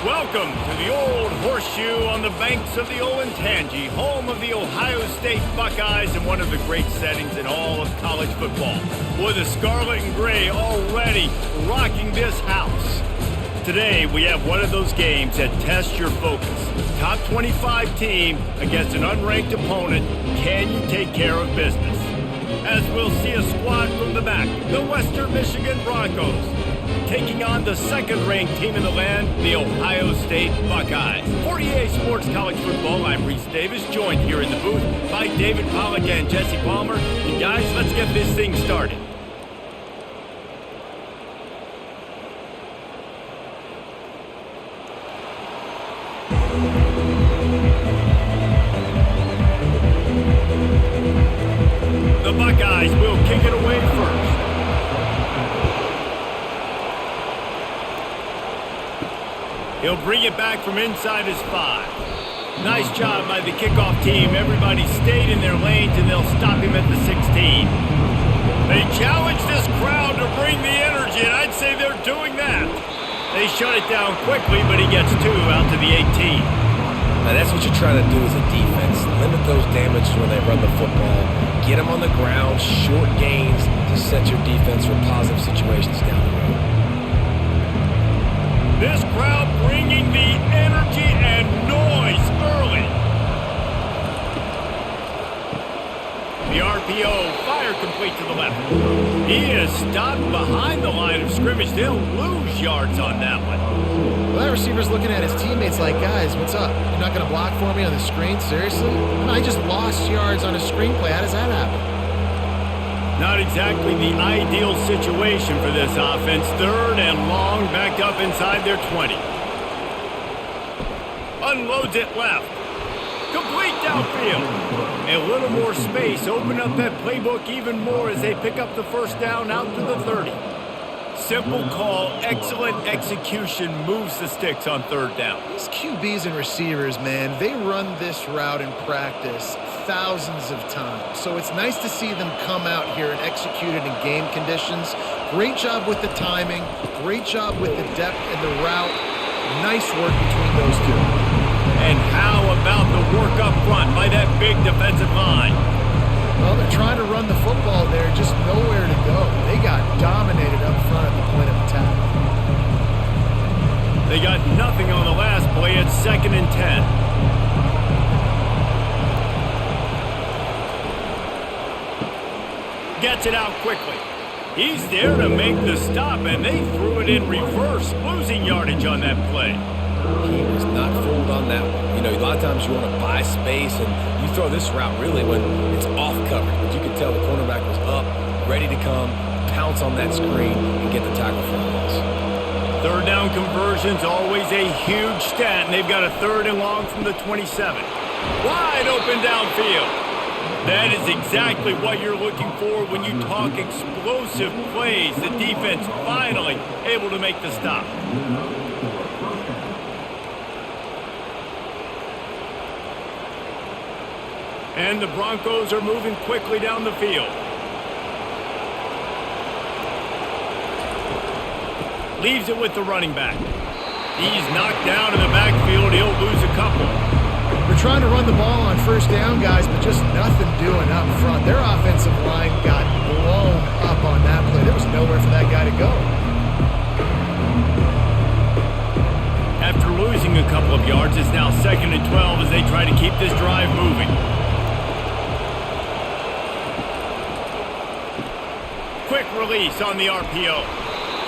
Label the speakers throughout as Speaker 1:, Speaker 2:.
Speaker 1: Welcome to the Old Horseshoe on the banks of the Olentangy, home of the Ohio State Buckeyes and one of the great settings in all of college football. With the scarlet and gray already rocking this house. Today, we have one of those games that tests your focus. Top 25 team against an unranked opponent. Can you take care of business? As we'll see a squad from the back, the Western Michigan Broncos, taking on the second-ranked team in the land, the Ohio State Buckeyes. For EA Sports College Football, I'm Reese Davis, joined here in the booth by David Pollack and Jesse Palmer. And guys, let's get this thing started. The Buckeyes will kick it away first. He'll bring it back from inside his 5. Nice job by the kickoff team. Everybody stayed in their lanes, and they'll stop him at the 16. They challenge this crowd to bring the energy, and I'd say they're doing that. They shut it down quickly, but he gets 2 out to the 18.
Speaker 2: Now that's what you're trying to do as a defense. Limit those damages when they run the football. Get them on the ground, short gains to set your defense for positive situations down the road.
Speaker 1: This crowd bringing the energy and noise early. The RPO, fire complete to the left. He is stopped behind the line of scrimmage. They'll lose yards on that one.
Speaker 3: Well, that receiver's looking at his teammates like, guys, what's up? You're not going to block for me on the screen? Seriously? I just lost yards on a screenplay. How does that happen?
Speaker 1: Not exactly the ideal situation for this offense. 3rd and long, backed up inside their 20. Unloads it left. Complete downfield. A little more space. Open up that playbook even more as they pick up the first down out to the 30. Simple call, excellent execution, moves the sticks on 3rd down.
Speaker 3: These QBs and receivers, man, they run this route in practice thousands of times. So it's nice to see them come out here and execute it in game conditions. Great job with the timing, great job with the depth and the route. Nice work between those two.
Speaker 1: And how about the work up front by that big defensive line?
Speaker 3: Well, they're trying to run the football there, just nowhere to go. They got dominated up front at the point of attack.
Speaker 1: They got nothing on the last play. It's 2nd and 10. Gets it out quickly. He's there to make the stop, and they threw it in reverse, losing yardage on that play.
Speaker 2: He was not fooled on that one. You know, a lot of times you want to buy space, and you throw this route really when it's off coverage. But you could tell the cornerback was up, ready to come, pounce on that screen, and get the tackle for a loss.
Speaker 1: 3rd down conversion's always a huge stat, and they've got a 3rd and long from the 27. Wide open downfield. That is exactly what you're looking for when you talk explosive plays. The defense finally able to make the stop. And the Broncos are moving quickly down the field. Leaves it with the running back. He's knocked down in the backfield. He'll lose a couple.
Speaker 3: They're trying to run the ball on 1st down, guys, but just nothing doing up front. Their offensive line got blown up on that play. There was nowhere for that guy to go.
Speaker 1: After losing a couple of yards, it's now 2nd and 12 as they try to keep this drive moving. Quick release on the RPO.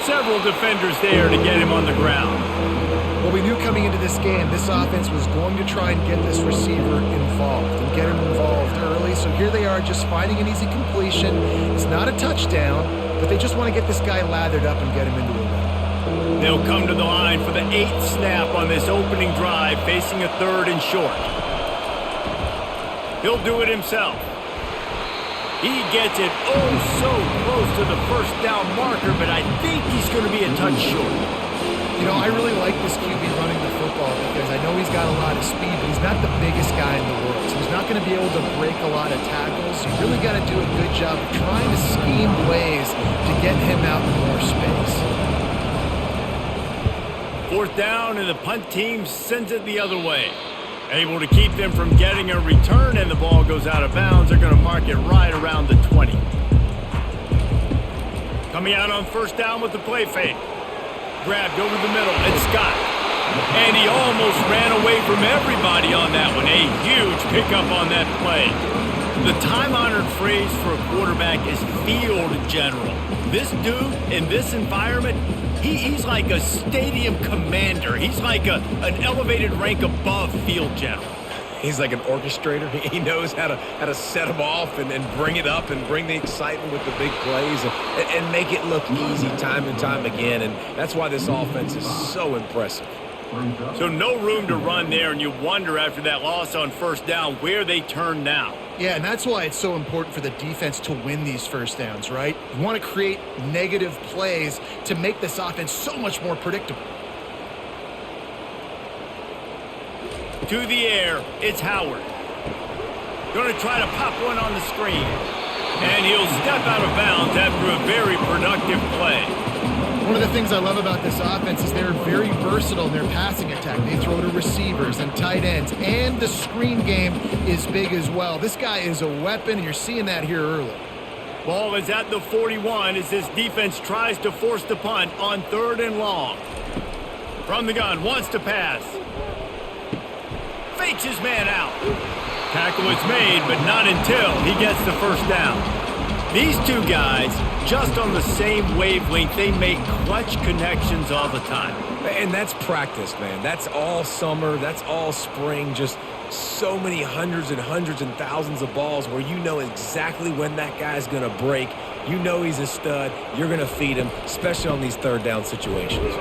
Speaker 1: Several defenders there to get him on the ground.
Speaker 3: Well, we knew coming into this game, this offense was going to try and get this receiver involved and get him involved early. So here they are just finding an easy completion. It's not a touchdown, but they just want to get this guy lathered up and get him into a run.
Speaker 1: They'll come to the line for the 8th snap on this opening drive, facing a 3rd and short. He'll do it himself. He gets it oh so close to the 1st down marker, but I think he's going to be a touch short.
Speaker 3: You know, I really like this QB running the football because I know he's got a lot of speed, but he's not the biggest guy in the world. So he's not going to be able to break a lot of tackles. You really got to do a good job of trying to scheme ways to get him out in more space.
Speaker 1: 4th down, and the punt team sends it the other way. Able to keep them from getting a return, and the ball goes out of bounds. They're going to mark it right around the 20. Coming out on 1st down with the play fake. Grabbed over the middle, it's Scott. And he almost ran away from everybody on that one. A huge pickup on that play. The time-honored phrase for a quarterback is field general. This dude, in this environment, he's like a stadium commander. He's like an elevated rank above field general.
Speaker 2: He's like an orchestrator. He knows how to set them off and bring it up and bring the excitement with the big plays and make it look easy time and time again. And that's why this offense is so impressive.
Speaker 1: So no room to run there, and you wonder after that loss on 1st down where they turn now.
Speaker 3: Yeah, and that's why it's so important for the defense to win these 1st downs, right? You want to create negative plays to make this offense so much more predictable.
Speaker 1: To the air, it's Howard. Going to try to pop one on the screen. And he'll step out of bounds after a very productive play.
Speaker 3: One of the things I love about this offense is they're very versatile in their passing attack. They throw to receivers and tight ends, and the screen game is big as well. This guy is a weapon, and you're seeing that here early.
Speaker 1: Ball is at the 41 as this defense tries to force the punt on 3rd and long. From the gun, wants to pass. Fakes his man out. Tackle is made, but not until he gets the 1st down. These two guys, just on the same wavelength, they make clutch connections all the time.
Speaker 2: And that's practice, man. That's all summer. That's all spring. Just so many hundreds and thousands of balls where you know exactly when that guy's going to break. You know he's a stud. You're going to feed him, especially on these 3rd down situations.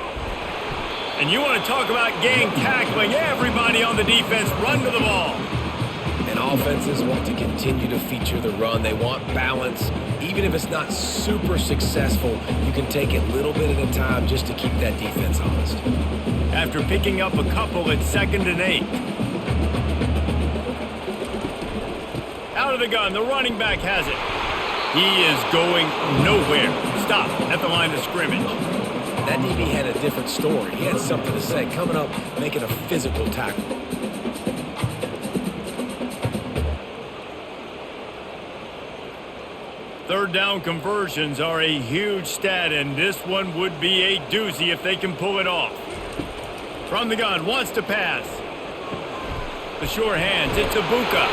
Speaker 1: And you want to talk about gang tackling. Everybody on the defense run to the ball.
Speaker 2: And offenses want to continue to feature the run. They want balance. Even if it's not super successful, you can take it a little bit at a time just to keep that defense honest.
Speaker 1: After picking up a couple at 2nd and 8. Out of the gun, the running back has it. He is going nowhere. Stop at the line of scrimmage.
Speaker 2: That DB had a different story. He had something to say, coming up, making a physical tackle.
Speaker 1: Third down conversions are a huge stat, and this one would be a doozy if they can pull it off. From the gun, wants to pass. The sure hands, it's Ibuka.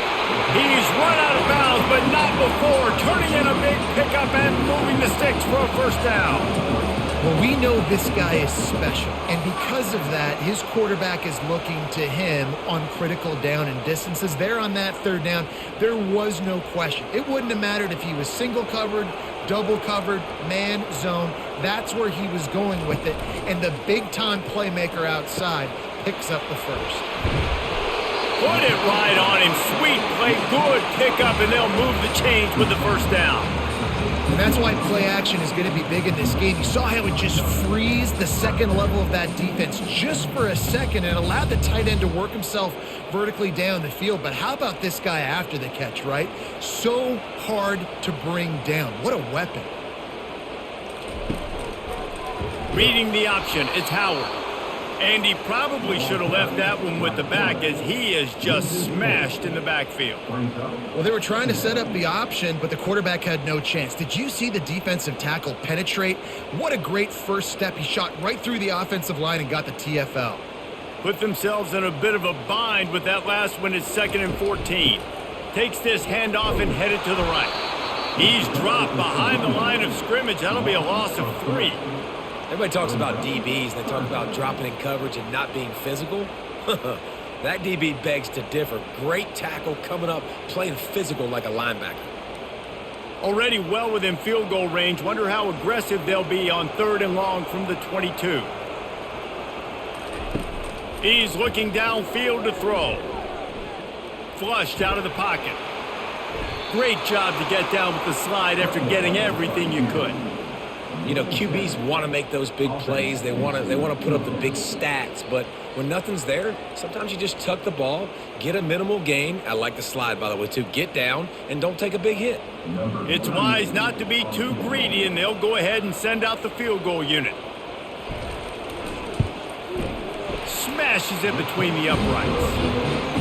Speaker 1: He's run out of bounds, but not before turning in a big pickup and moving the sticks for a 1st down.
Speaker 3: Well, we know this guy is special, and because of that, his quarterback is looking to him on critical down and distances. There on that 3rd down, there was no question. It wouldn't have mattered if he was single covered, double covered, man, zone. That's where he was going with it, and the big-time playmaker outside picks up the 1st.
Speaker 1: Put it right on him. Sweet play, good pickup, and they'll move the chains with the 1st down.
Speaker 3: And that's why play action is going to be big in this game. You saw how it just frees the 2nd level of that defense just for a second and allowed the tight end to work himself vertically down the field. But how about this guy after the catch, right? So hard to bring down. What a weapon.
Speaker 1: Reading the option, it's Howard. And he probably should have left that one with the back as he is just smashed in the backfield.
Speaker 3: Well, they were trying to set up the option, but the quarterback had no chance. Did you see the defensive tackle penetrate? What a great first step. He shot right through the offensive line and got the TFL.
Speaker 1: Put themselves in a bit of a bind with that last one at 2nd and 14. Takes this handoff and headed to the right. He's dropped behind the line of scrimmage. That'll be a loss of 3.
Speaker 2: Everybody talks about DBs. They talk about dropping in coverage and not being physical. That DB begs to differ. Great tackle coming up, playing physical like a linebacker.
Speaker 1: Already well within field goal range. Wonder how aggressive they'll be on 3rd and long from the 22. He's looking downfield to throw. Flushed out of the pocket. Great job to get down with the slide after getting everything you could.
Speaker 2: You know, QBs want to make those big plays. They want to put up the big stats. But when nothing's there, sometimes you just tuck the ball, get a minimal gain. I like the slide, by the way, too. Get down and don't take a big hit.
Speaker 1: It's wise not to be too greedy, and they'll go ahead and send out the field goal unit. smashes it between the uprights.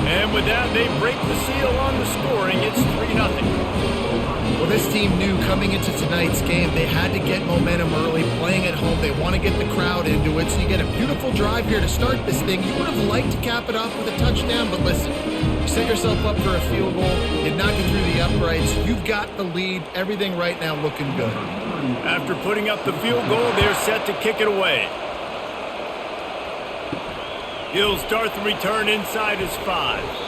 Speaker 1: And with that, they break the seal on the scoring. It's 3-0.
Speaker 3: Well, this team knew coming into tonight's game they had to get momentum early, playing at home. They want to get the crowd into it, so you get a beautiful drive here to start this thing. You would have liked to cap it off with a touchdown, but listen, you set yourself up for a field goal, you knock it through the uprights, you've got the lead, everything right now looking good.
Speaker 1: After putting up the field goal, they're set to kick it away. He'll start the return inside his 5.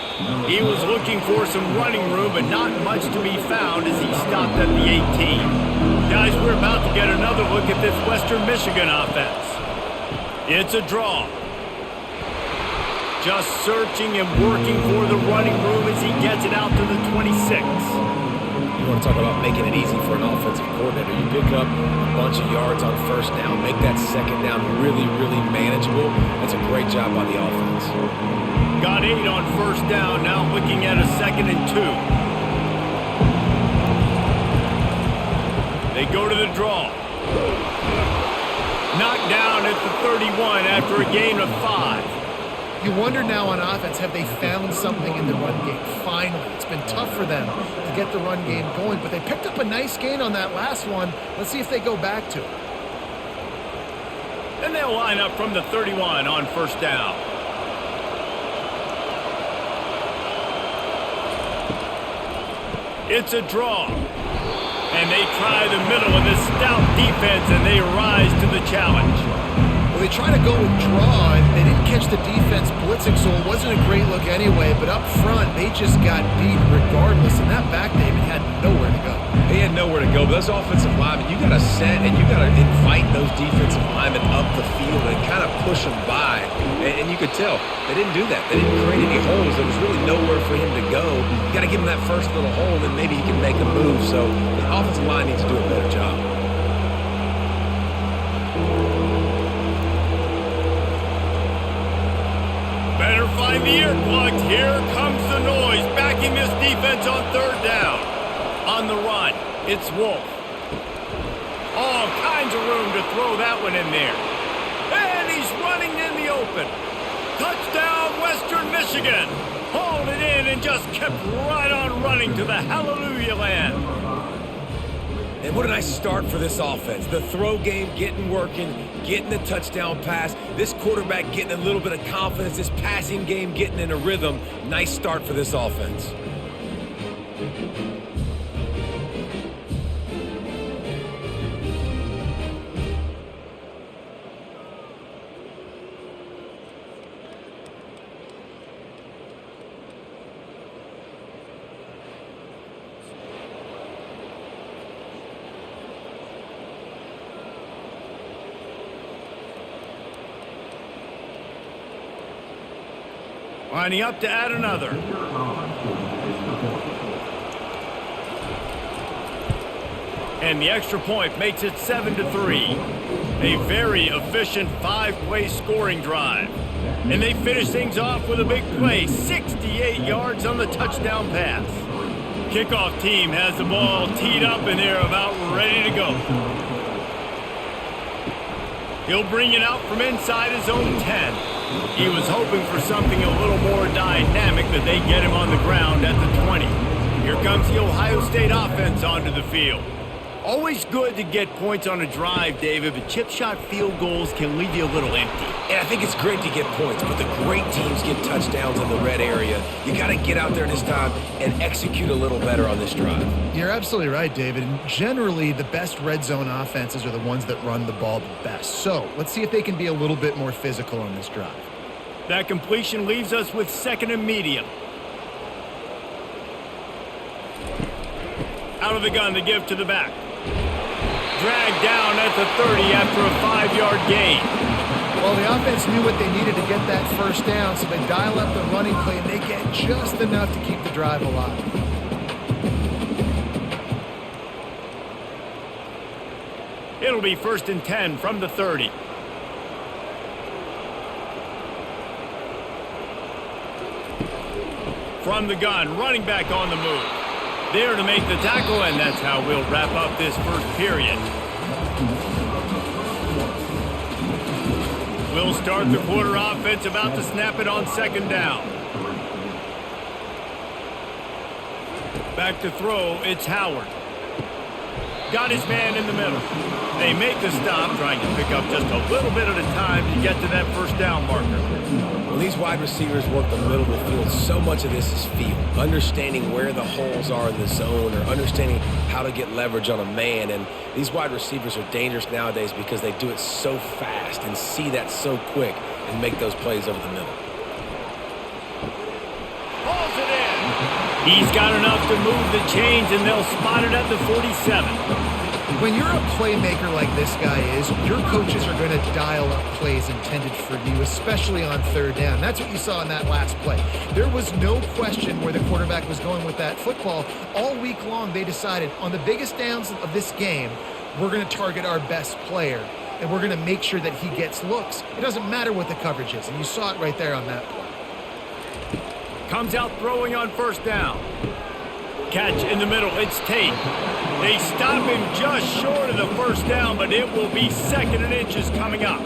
Speaker 1: He was looking for some running room, but not much to be found as he stopped at the 18. Guys, we're about to get another look at this Western Michigan offense. It's a draw. Just searching and working for the running room as he gets it out to the 26.
Speaker 2: You want to talk about making it easy for an offensive coordinator. You pick up a bunch of yards on first down, make that second down really, really manageable. That's a great job by the offense.
Speaker 1: Got 8 on first down, now looking at a 2nd and 2. They go to the draw. Knocked down at the 31 after a gain of 5.
Speaker 3: You wonder now on offense, have they found something in the run game? Finally, it's been tough for them to get the run game going, but they picked up a nice gain on that last one. Let's see if they go back to it.
Speaker 1: And they'll line up from the 31 on first down. It's a draw. And they try the middle of this stout defense, and they rise to the challenge.
Speaker 3: Well, they try to go with draw, and they didn't catch the defense blitzing, so it wasn't a great look anyway. But up front, they just got beat regardless, and that back David had nowhere to go.
Speaker 2: They had nowhere to go, but those offensive linemen, you got to set and you got to invite those defensive linemen up the field and kind of push them by. And you could tell they didn't do that. They didn't create any holes. There was really nowhere for him to go. You got to give him that first little hole, and then maybe he can make a move. So the offensive line needs to do a better job.
Speaker 1: Better find the earplugs. Here comes the noise, backing this defense on third down. On the run, it's Wolf. All kinds of room to throw that one in there. And he's running in the open. Touchdown, Western Michigan. Hauled it in and just kept right on running to the hallelujah land.
Speaker 2: And what a nice start for this offense. The throw game getting working, getting the touchdown pass. This quarterback getting a little bit of confidence. This passing game getting in a rhythm. Nice start for this offense.
Speaker 1: Lining up to add another. And the extra point makes it 7-3. A very efficient 5-play scoring drive. And they finish things off with a big play, 68 yards on the touchdown pass. Kickoff team has the ball teed up and they're about ready to go. He'll bring it out from inside his own 10. He was hoping for something a little more dynamic, but they get him on the ground at the 20. Here comes the Ohio State offense onto the field. Always good to get points on a drive, David, but chip shot field goals can leave you a little empty.
Speaker 2: And I think it's great to get points, but the great teams get touchdowns in the red area. You got to get out there this time and execute a little better on this drive.
Speaker 3: You're absolutely right, David. And generally, the best red zone offenses are the ones that run the ball the best. So let's see if they can be a little bit more physical on this drive.
Speaker 1: That completion leaves us with 2nd and medium. Out of the gun to give to the back. Dragged down at the 30 after a 5-yard gain.
Speaker 3: Well, the offense knew what they needed to get that first down, so they dial up the running play, and they get just enough to keep the drive alive.
Speaker 1: It'll be 1st and 10 from the 30. From the gun, running back on the move. There to make the tackle, and that's how we'll wrap up this first period. We'll start the quarter offense, about to snap it on second down. Back to throw, it's Howard. Got his man in the middle. They make the stop, trying to pick up just a little bit at a time to get to that first down marker.
Speaker 2: When these wide receivers work the middle of the field, so much of this is feel. Understanding where the holes are in the zone or understanding how to get leverage on a man. And these wide receivers are dangerous nowadays because they do it so fast and see that so quick and make those plays over the middle.
Speaker 1: Pulls it in. He's got enough to move the chains, and they'll spot it at the 47.
Speaker 3: When you're a playmaker like this guy is, your coaches are going to dial up plays intended for you, especially on third down. That's what you saw in that last play. There was no question where the quarterback was going with that football. All week long, they decided on the biggest downs of this game, we're going to target our best player, and we're going to make sure that he gets looks. It doesn't matter what the coverage is, and you saw it right there on that play.
Speaker 1: Comes out throwing on first down. Catch in the middle, it's Tate. They stop him just short of the first down, but it will be 2nd and inches coming up.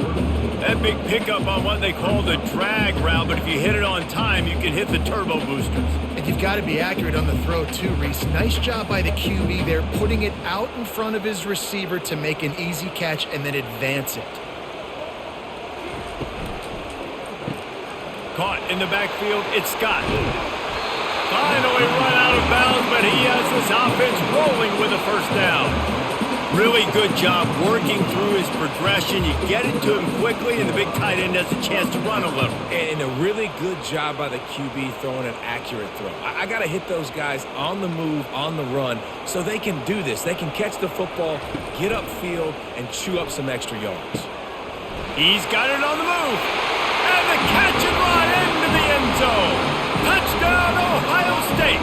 Speaker 1: That big pickup on what they call the drag route, but if you hit it on time, you can hit the turbo boosters.
Speaker 3: And you've got to be accurate on the throw too, Reese. Nice job by the QB there, putting it out in front of his receiver to make an easy catch and then advance it.
Speaker 1: Caught in the backfield, it's Scott. Finally run out of bounds, but he has this offense rolling with a first down. Really good job working through his progression. You get it to him quickly, and the big tight end has a chance to run a little.
Speaker 2: And a really good job by the QB throwing an accurate throw. I got to hit those guys on the move, on the run, so they can do this. They can catch the football, get upfield, and chew up some extra yards.
Speaker 1: He's got it on the move. And the catch and run into the end zone. Touchdown, Ohio State.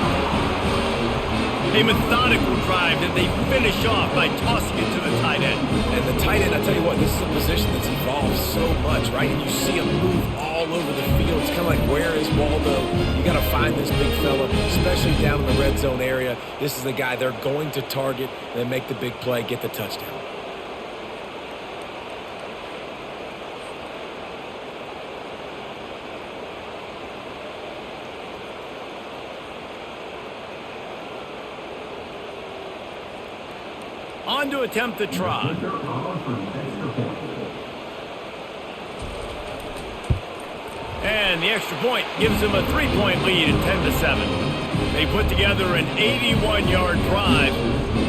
Speaker 1: A methodical drive that they finish off by tossing it to the tight end.
Speaker 2: And the tight end, I tell you what, this is a position that's evolved so much, right? And you see him move all over the field. It's kind of like, where is Waldo? You got to find this big fella, especially down in the red zone area. This is the guy they're going to target and make the big play, get the touchdown.
Speaker 1: On to attempt the try. And the extra point gives them a 3-point lead at 10-7. They put together an 81-yard drive,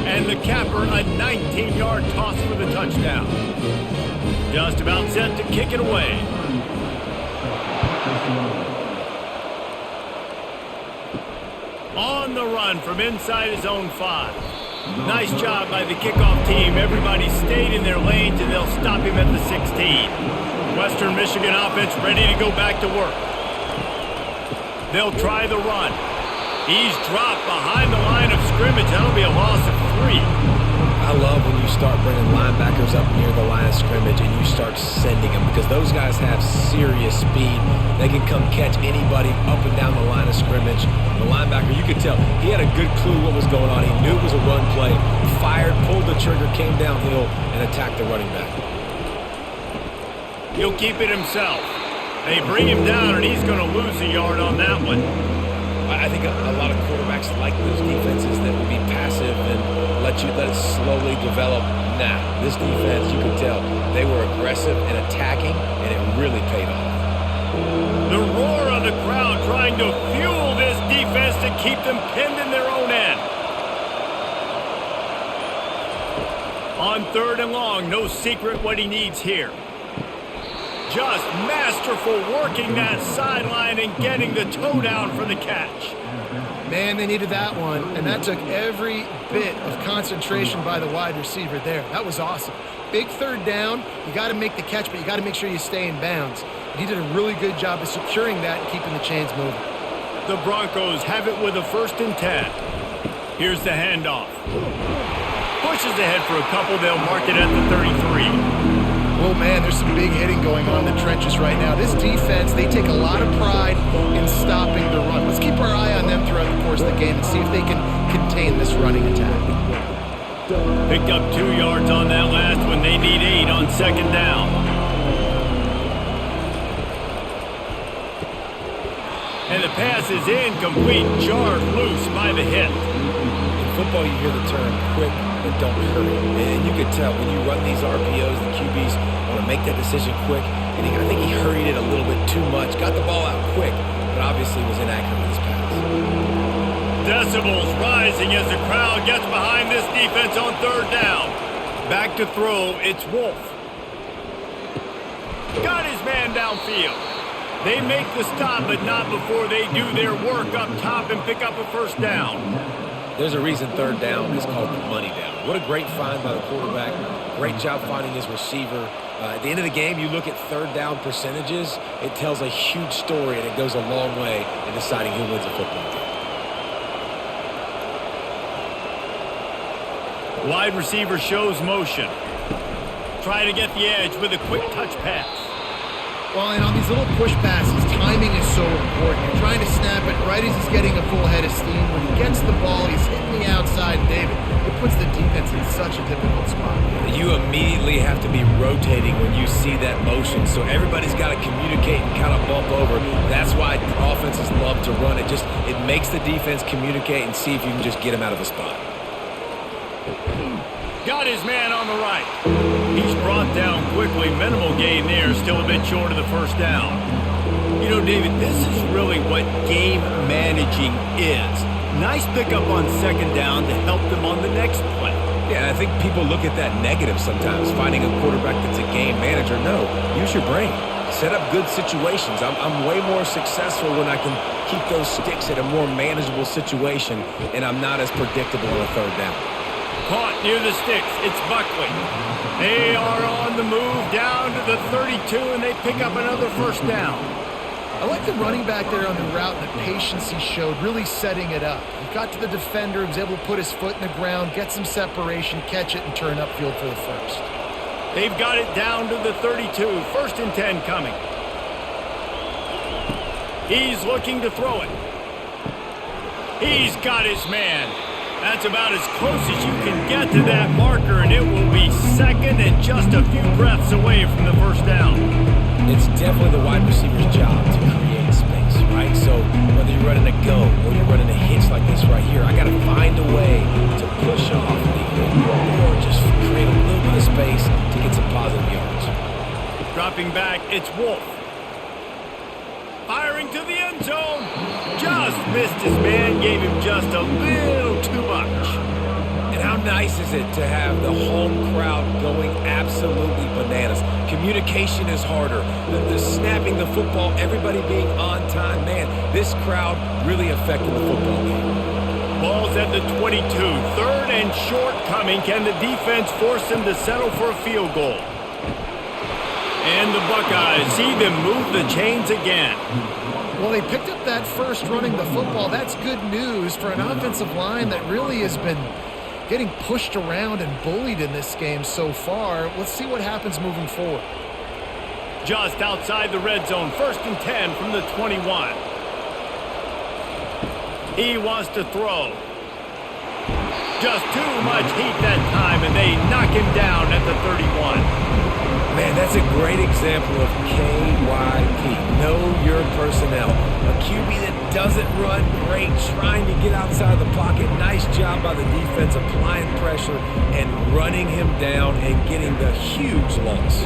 Speaker 1: and the capper a 19-yard toss for the touchdown. Just about set to kick it away. On the run from inside his own 5. Nice job by the kickoff team. Everybody stayed in their lanes, and they'll stop him at the 16. Western Michigan offense ready to go back to work. They'll try the run. He's dropped behind the line of scrimmage. That'll be a loss of 3.
Speaker 2: I love when you start bringing linebackers up near the line of scrimmage and you start sending them, because those guys have serious speed. They can come catch anybody up and down the line of scrimmage. The linebacker, you could tell, he had a good clue what was going on. He knew it was a run play, fired, pulled the trigger, came downhill, and attacked the running back.
Speaker 1: He'll keep it himself. They bring him down, and he's going to lose a yard on that one.
Speaker 2: I think a lot of quarterbacks like those defenses that will be passive and let it slowly develop. Nah, this defense, you could tell, they were aggressive and attacking, and it really paid off.
Speaker 1: The roar of the crowd trying to fuel this defense to keep them pinned in their own end. On 3rd and long, no secret what he needs here. Just masterful working that sideline and getting the toe down for the catch.
Speaker 3: Man, they needed that one, and that took every bit of concentration by the wide receiver there. That was awesome. Big 3rd down. You got to make the catch, but you got to make sure you stay in bounds. He did a really good job of securing that and keeping the chains moving.
Speaker 1: The Broncos have it with a 1st and 10. Here's the handoff. Pushes ahead for a couple. They'll mark it at the 33.
Speaker 3: Oh, man, there's some big hitting going on in the trenches right now. This defense, they take a lot of pride in stopping the run. Let's keep our eye on them throughout the course of the game and see if they can contain this running attack.
Speaker 1: Picked up 2 yards on that last one. They need 8 on 2nd down. And the pass is incomplete, jarred loose by the hit.
Speaker 2: In football, you hear the term quick but don't hurry. And you can tell when you run these RPOs, the QBs want to make that decision quick. And I think he hurried it a little bit too much. Got the ball out quick, but obviously was inaccurate with his pass.
Speaker 1: Decibels rising as the crowd gets behind this defense on third down. Back to throw, it's Wolf. Got his man downfield. They make the stop, but not before they do their work up top and pick up a first down.
Speaker 2: There's a reason third down is called the money down. What a great find by the quarterback. Great job finding his receiver. At the end of the game, you look at third down percentages. It tells a huge story, and it goes a long way in deciding who wins a football game.
Speaker 1: Wide receiver shows motion. Try to get the edge with a quick touch pass.
Speaker 3: Well, and on these little push passes, timing is so important. You're trying to snap it right as he's getting a full head of steam. When he gets the ball, he's hitting the outside, David. It puts the defense in such a difficult spot.
Speaker 2: You immediately have to be rotating when you see that motion, so everybody's got to communicate and kind of bump over. That's why offenses love to run it. It makes the defense communicate and see if you can just get him out of a spot.
Speaker 1: Got his man on the right. He's brought down quickly. Minimal gain there. Still a bit short of the first down. You know, David, this is really what game managing is. Nice pickup on second down to help them on the next play.
Speaker 2: Yeah, I think people look at that negative sometimes, finding a quarterback that's a game manager. No, use your brain. Set up good situations. I'm way more successful when I can keep those sticks at a more manageable situation, and I'm not as predictable on a third down.
Speaker 1: Caught near the sticks. It's Buckley. They are on the move down to the 32, and they pick up another first down.
Speaker 3: I like the running back there on the route and the patience he showed, really setting it up. He got to the defender, was able to put his foot in the ground, get some separation, catch it, and turn upfield for the first.
Speaker 1: They've got it down to the 32. First and 10 coming. He's looking to throw it. He's got his man. That's about as close as you can get to that marker, and it will be second and just a few breaths away from the first down.
Speaker 2: It's definitely the wide receiver's job to create space, right? So whether you're running a go or you're running a hitch like this right here, I got to find a way to push off or just create a little bit of space to get some positive yards.
Speaker 1: Dropping back, it's Wolf. Firing to the end zone. Just missed his man, gave him just a little too much.
Speaker 2: And how nice is it to have the home crowd going absolutely bananas? Communication is harder. The snapping the football, everybody being on time. Man, this crowd really affected the football game.
Speaker 1: Ball's at the 22. Third and short coming. Can the defense force them to settle for a field goal? And the Buckeyes see them move the chains again.
Speaker 3: Well, they picked up that first running the football. That's good news for an offensive line that really has been getting pushed around and bullied in this game so far. Let's see what happens moving forward.
Speaker 1: Just outside the red zone. First and 10 from the 21. He wants to throw. Just too much heat that time, and they knock him down at the 31.
Speaker 2: Man, that's a great example of KYP. Know your personnel. A QB that doesn't run great, trying to get outside the pocket. Nice job by the defense applying pressure and running him down and getting the huge loss.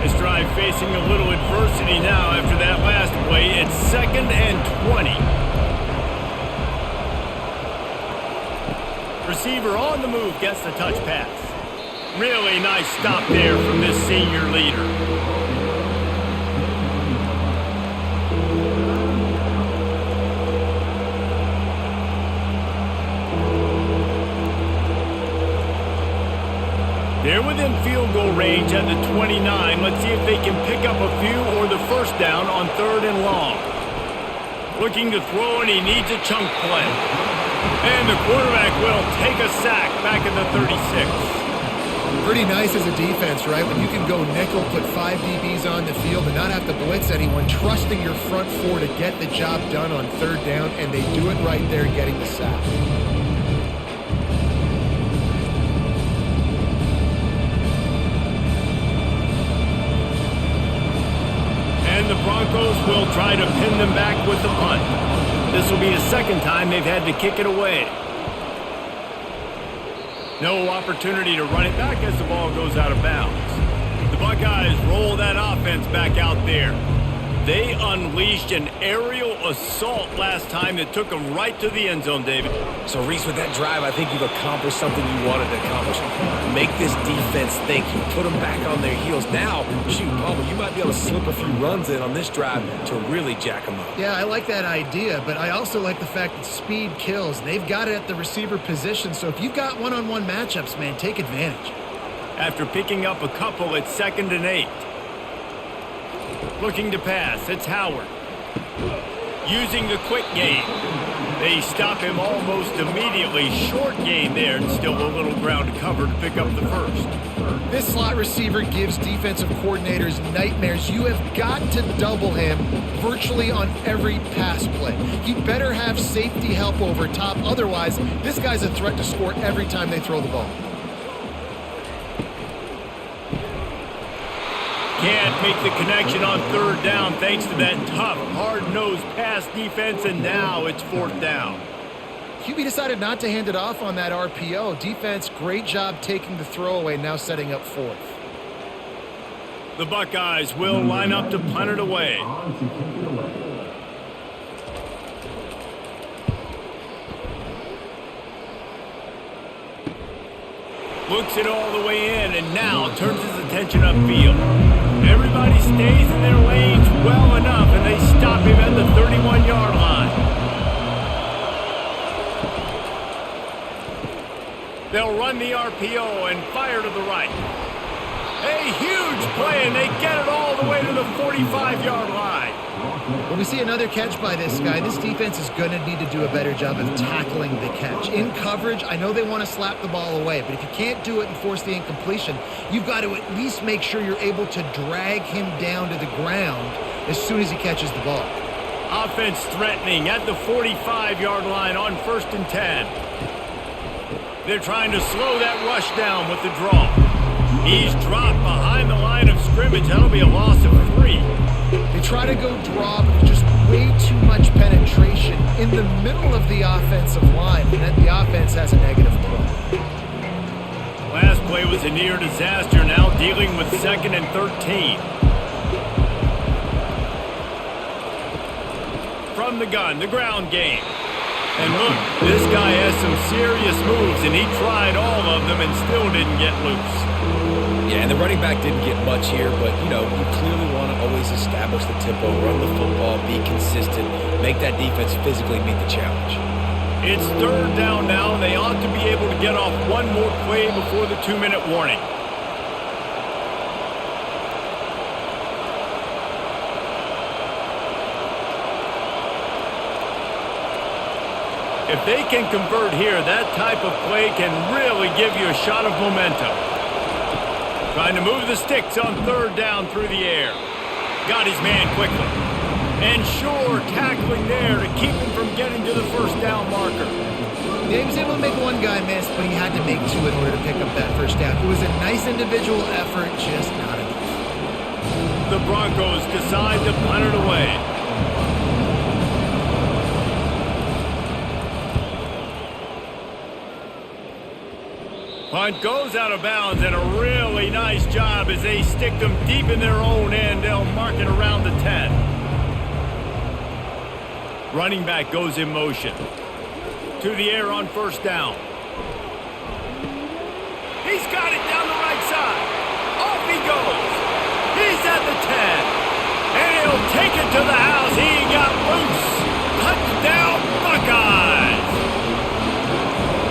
Speaker 1: This drive facing a little adversity now after that last play. It's second and 20. Receiver on the move gets the touch pass. Really nice stop there from this senior leader. They're within field goal range at the 29. Let's see if they can pick up a few or the first down on third and long. Looking to throw, and he needs a chunk play. And the quarterback will take a sack back at the 36.
Speaker 3: Pretty nice as a defense, right? When you can go nickel, put 5 DBs on the field and not have to blitz anyone, trusting your front four to get the job done on third down, and they do it right there getting the sack.
Speaker 1: Broncos will try to pin them back with the punt. This will be the second time they've had to kick it away. No opportunity to run it back as the ball goes out of bounds. The Buckeyes roll that offense back out there. They unleashed an aerial assault last time that took them right to the end zone, David.
Speaker 2: So, Reese, with that drive, I think you've accomplished something you wanted to accomplish. Make this defense think. You put them back on their heels. Now, shoot, Palmer, you might be able to slip a few runs in on this drive to really jack them up.
Speaker 3: Yeah, I like that idea, but I also like the fact that speed kills. They've got it at the receiver position, so if you've got one-on-one matchups, man, take advantage.
Speaker 1: After picking up a couple, it's 2nd and 8. Looking to pass, it's Howard. Using the quick game. They stop him almost immediately. Short gain there, and still a little ground to cover to pick up the first.
Speaker 3: This slot receiver gives defensive coordinators nightmares. You have got to double him virtually on every pass play. He better have safety help over top. Otherwise, this guy's a threat to score every time they throw the ball.
Speaker 1: Can't make the connection on 3rd down thanks to that tough, hard-nosed pass defense, and now it's 4th down.
Speaker 3: QB decided not to hand it off on that RPO. Defense, great job taking the throwaway, now setting up 4th.
Speaker 1: The Buckeyes will line up to punt it away. Looks it all the way in, and now turns his attention upfield. Everybody stays in their lanes well enough, and they stop him at the 31-yard line. They'll run the RPO and fire to the right. A huge play, and they get it all the way to the 45-yard line.
Speaker 3: When we see another catch by this guy, this defense is going to need to do a better job of tackling the catch. In coverage, I know they want to slap the ball away, but if you can't do it and force the incompletion, you've got to at least make sure you're able to drag him down to the ground as soon as he catches the ball.
Speaker 1: Offense threatening at the 45-yard line on 1st and 10. They're trying to slow that rush down with the draw. He's dropped behind the line of scrimmage. That'll be a loss of 3.
Speaker 3: They try to go draw, but there's just way too much penetration in the middle of the offensive line, and then the offense has a negative play.
Speaker 1: Last play was a near disaster, now dealing with 2nd and 13. From the gun, the ground game. And look, this guy has some serious moves, and he tried all of them and still didn't get loose.
Speaker 2: Yeah, and the running back didn't get much here, but, you know, you clearly want to always establish the tempo, run the football, be consistent, make that defense physically meet the challenge.
Speaker 1: It's 3rd down now, and they ought to be able to get off one more play before the 2-minute warning. If they can convert here, that type of play can really give you a shot of momentum. Trying to move the sticks on 3rd down through the air. Got his man quickly. And sure, tackling there to keep him from getting to the 1st down marker.
Speaker 3: Yeah, he was able to make one guy miss, but he had to make 2 in order to pick up that 1st down. It was a nice individual effort, just not enough.
Speaker 1: The Broncos decide to punt it away. Punt goes out of bounds, and a really nice job as they stick them deep in their own end. They'll mark it around the 10. Running back goes in motion. To the air on 1st down. He's got it down the right side. Off he goes. He's at the 10. And he'll take it to the house. He got loose. Touchdown, Buckeyes.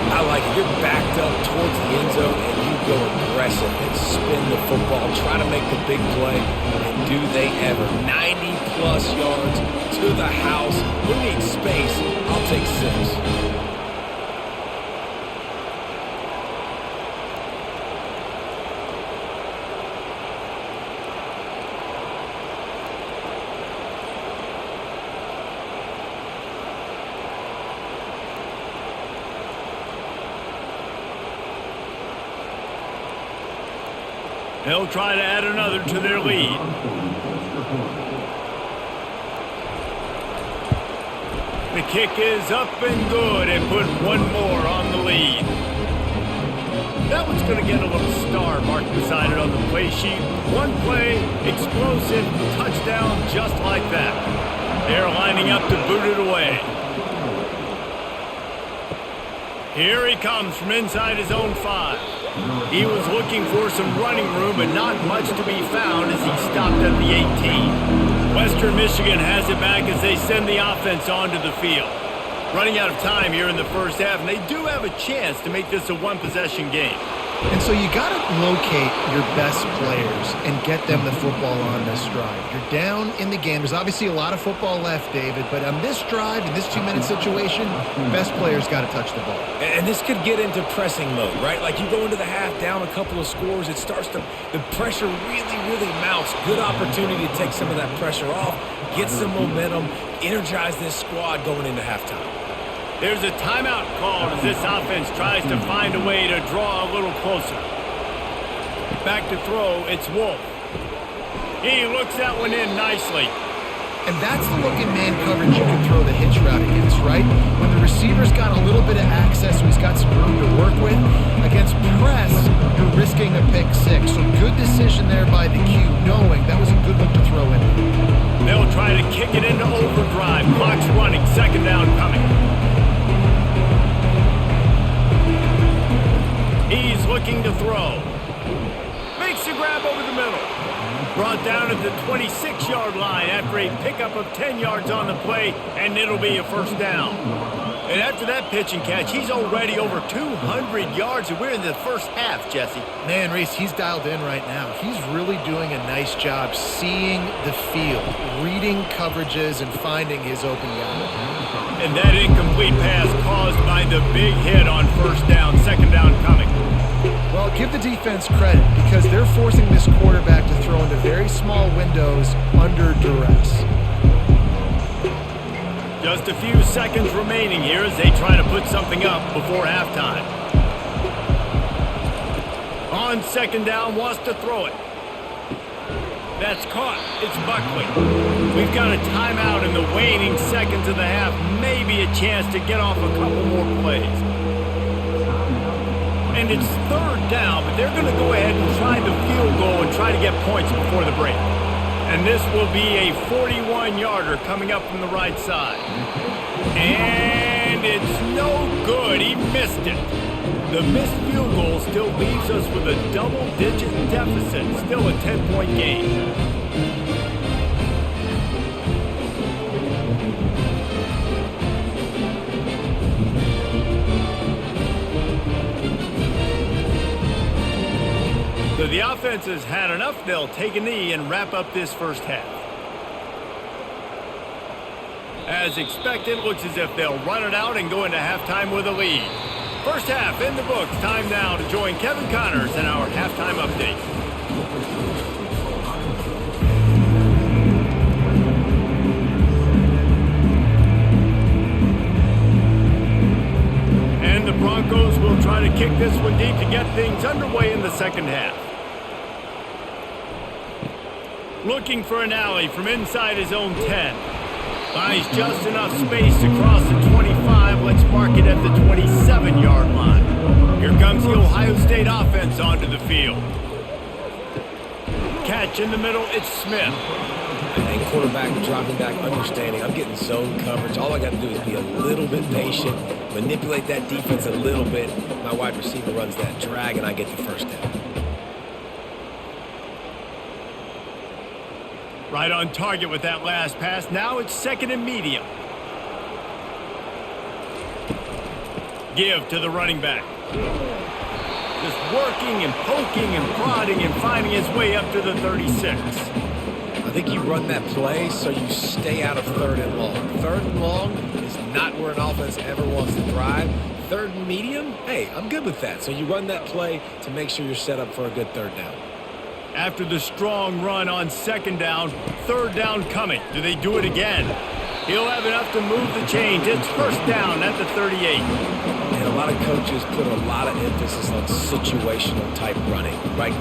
Speaker 2: I like it. You're backed up towards the end zone, and you go aggressive and spin the football, try to make the big play, and do they ever. 90-plus yards to the house. Who needs space? I'll take 6.
Speaker 1: They'll try to add another to their lead. kick is up and good and put one more on the lead. That one's going to get a little star marked beside it on the play sheet. One play, explosive, touchdown just like that. They're lining up to boot it away. Here he comes from inside his own 5. He was looking for some running room, but not much to be found as he stopped at the 18. Western Michigan has it back as they send the offense onto the field. Running out of time here in the first half, and they do have a chance to make this a one-possession game.
Speaker 3: And so you got to locate your best players and get them the football on this drive. You're down in the game. There's obviously a lot of football left, David, but on this drive, in this 2-minute situation, best players got to touch the ball.
Speaker 2: And this could get into pressing mode, right? Like you go into the half down a couple of scores, it starts to, the pressure really mounts. Good opportunity to take some of that pressure off, get some momentum, energize this squad going into halftime.
Speaker 1: There's a timeout called as this offense tries to find a way to draw a little closer. Back to throw, it's Wolf. He looks that one in nicely.
Speaker 3: And that's the look in man coverage you can throw the hitch route against, right? When the receiver's got a little bit of access, so he's got some room to work with. Against press, you're risking a pick 6. So good decision there by the Q, knowing that was a good one to throw in.
Speaker 1: They'll try to kick it into overdrive. Clock's running, second down coming. He's looking to throw. Makes a grab over the middle. Brought down at the 26-yard line after a pickup of 10 yards on the play, and it'll be a first down. And after that pitch and catch, he's already over 200 yards, and we're in the first half, Jesse.
Speaker 3: Man, Reese, he's dialed in right now. He's really doing a nice job seeing the field, reading coverages, and finding his open guy.
Speaker 1: And that incomplete pass caused by the big hit on first down, second down coming.
Speaker 3: Well, give the defense credit because they're forcing this quarterback to throw into very small windows under duress.
Speaker 1: Just a few seconds remaining here as they try to put something up before halftime. On second down, wants to throw it. That's caught. It's Buckley. We've got a timeout in the waning seconds of the half. Maybe a chance to get off a couple more plays. And it's third down, but they're going to go ahead and try the field goal and try to get points before the break. And this will be a 41-yarder coming up from the right side. And it's no good. He missed it. The missed field goal still leaves us with a double-digit deficit. Still a 10-point game. So the offense has had enough. They'll take a knee and wrap up this first half. As expected, looks as if they'll run it out and go into halftime with a lead. First half in the books. Time now to join Kevin Connors in our halftime update. And the Broncos will try to kick this one deep to get things underway in the second half. Looking for an alley from inside his own 10. Buys just enough space to cross the 25. Let's mark it at the 27-yard line. Here comes the Ohio State offense onto the field. Catch in the middle, it's Smith.
Speaker 2: And quarterback dropping back, understanding. I'm getting zone coverage. All I got to do is be a little bit patient, manipulate that defense a little bit. My wide receiver runs that drag, and I get the first down.
Speaker 1: Right on target with that last pass. Now it's second and medium. Give to the running back. Just working and poking and prodding and finding his way up to the 36.
Speaker 2: I think you run that play so you stay out of third and long. Third and long is not where an offense ever wants to thrive. Third and medium, hey, I'm good with that. So you run that play to make sure you're set up for a good third down.
Speaker 1: After the strong run on second down, third down coming. Do they do it again? He'll have enough to move the chains. It's first down at the 38.
Speaker 2: And a lot of coaches put a lot of emphasis on situational type running, right?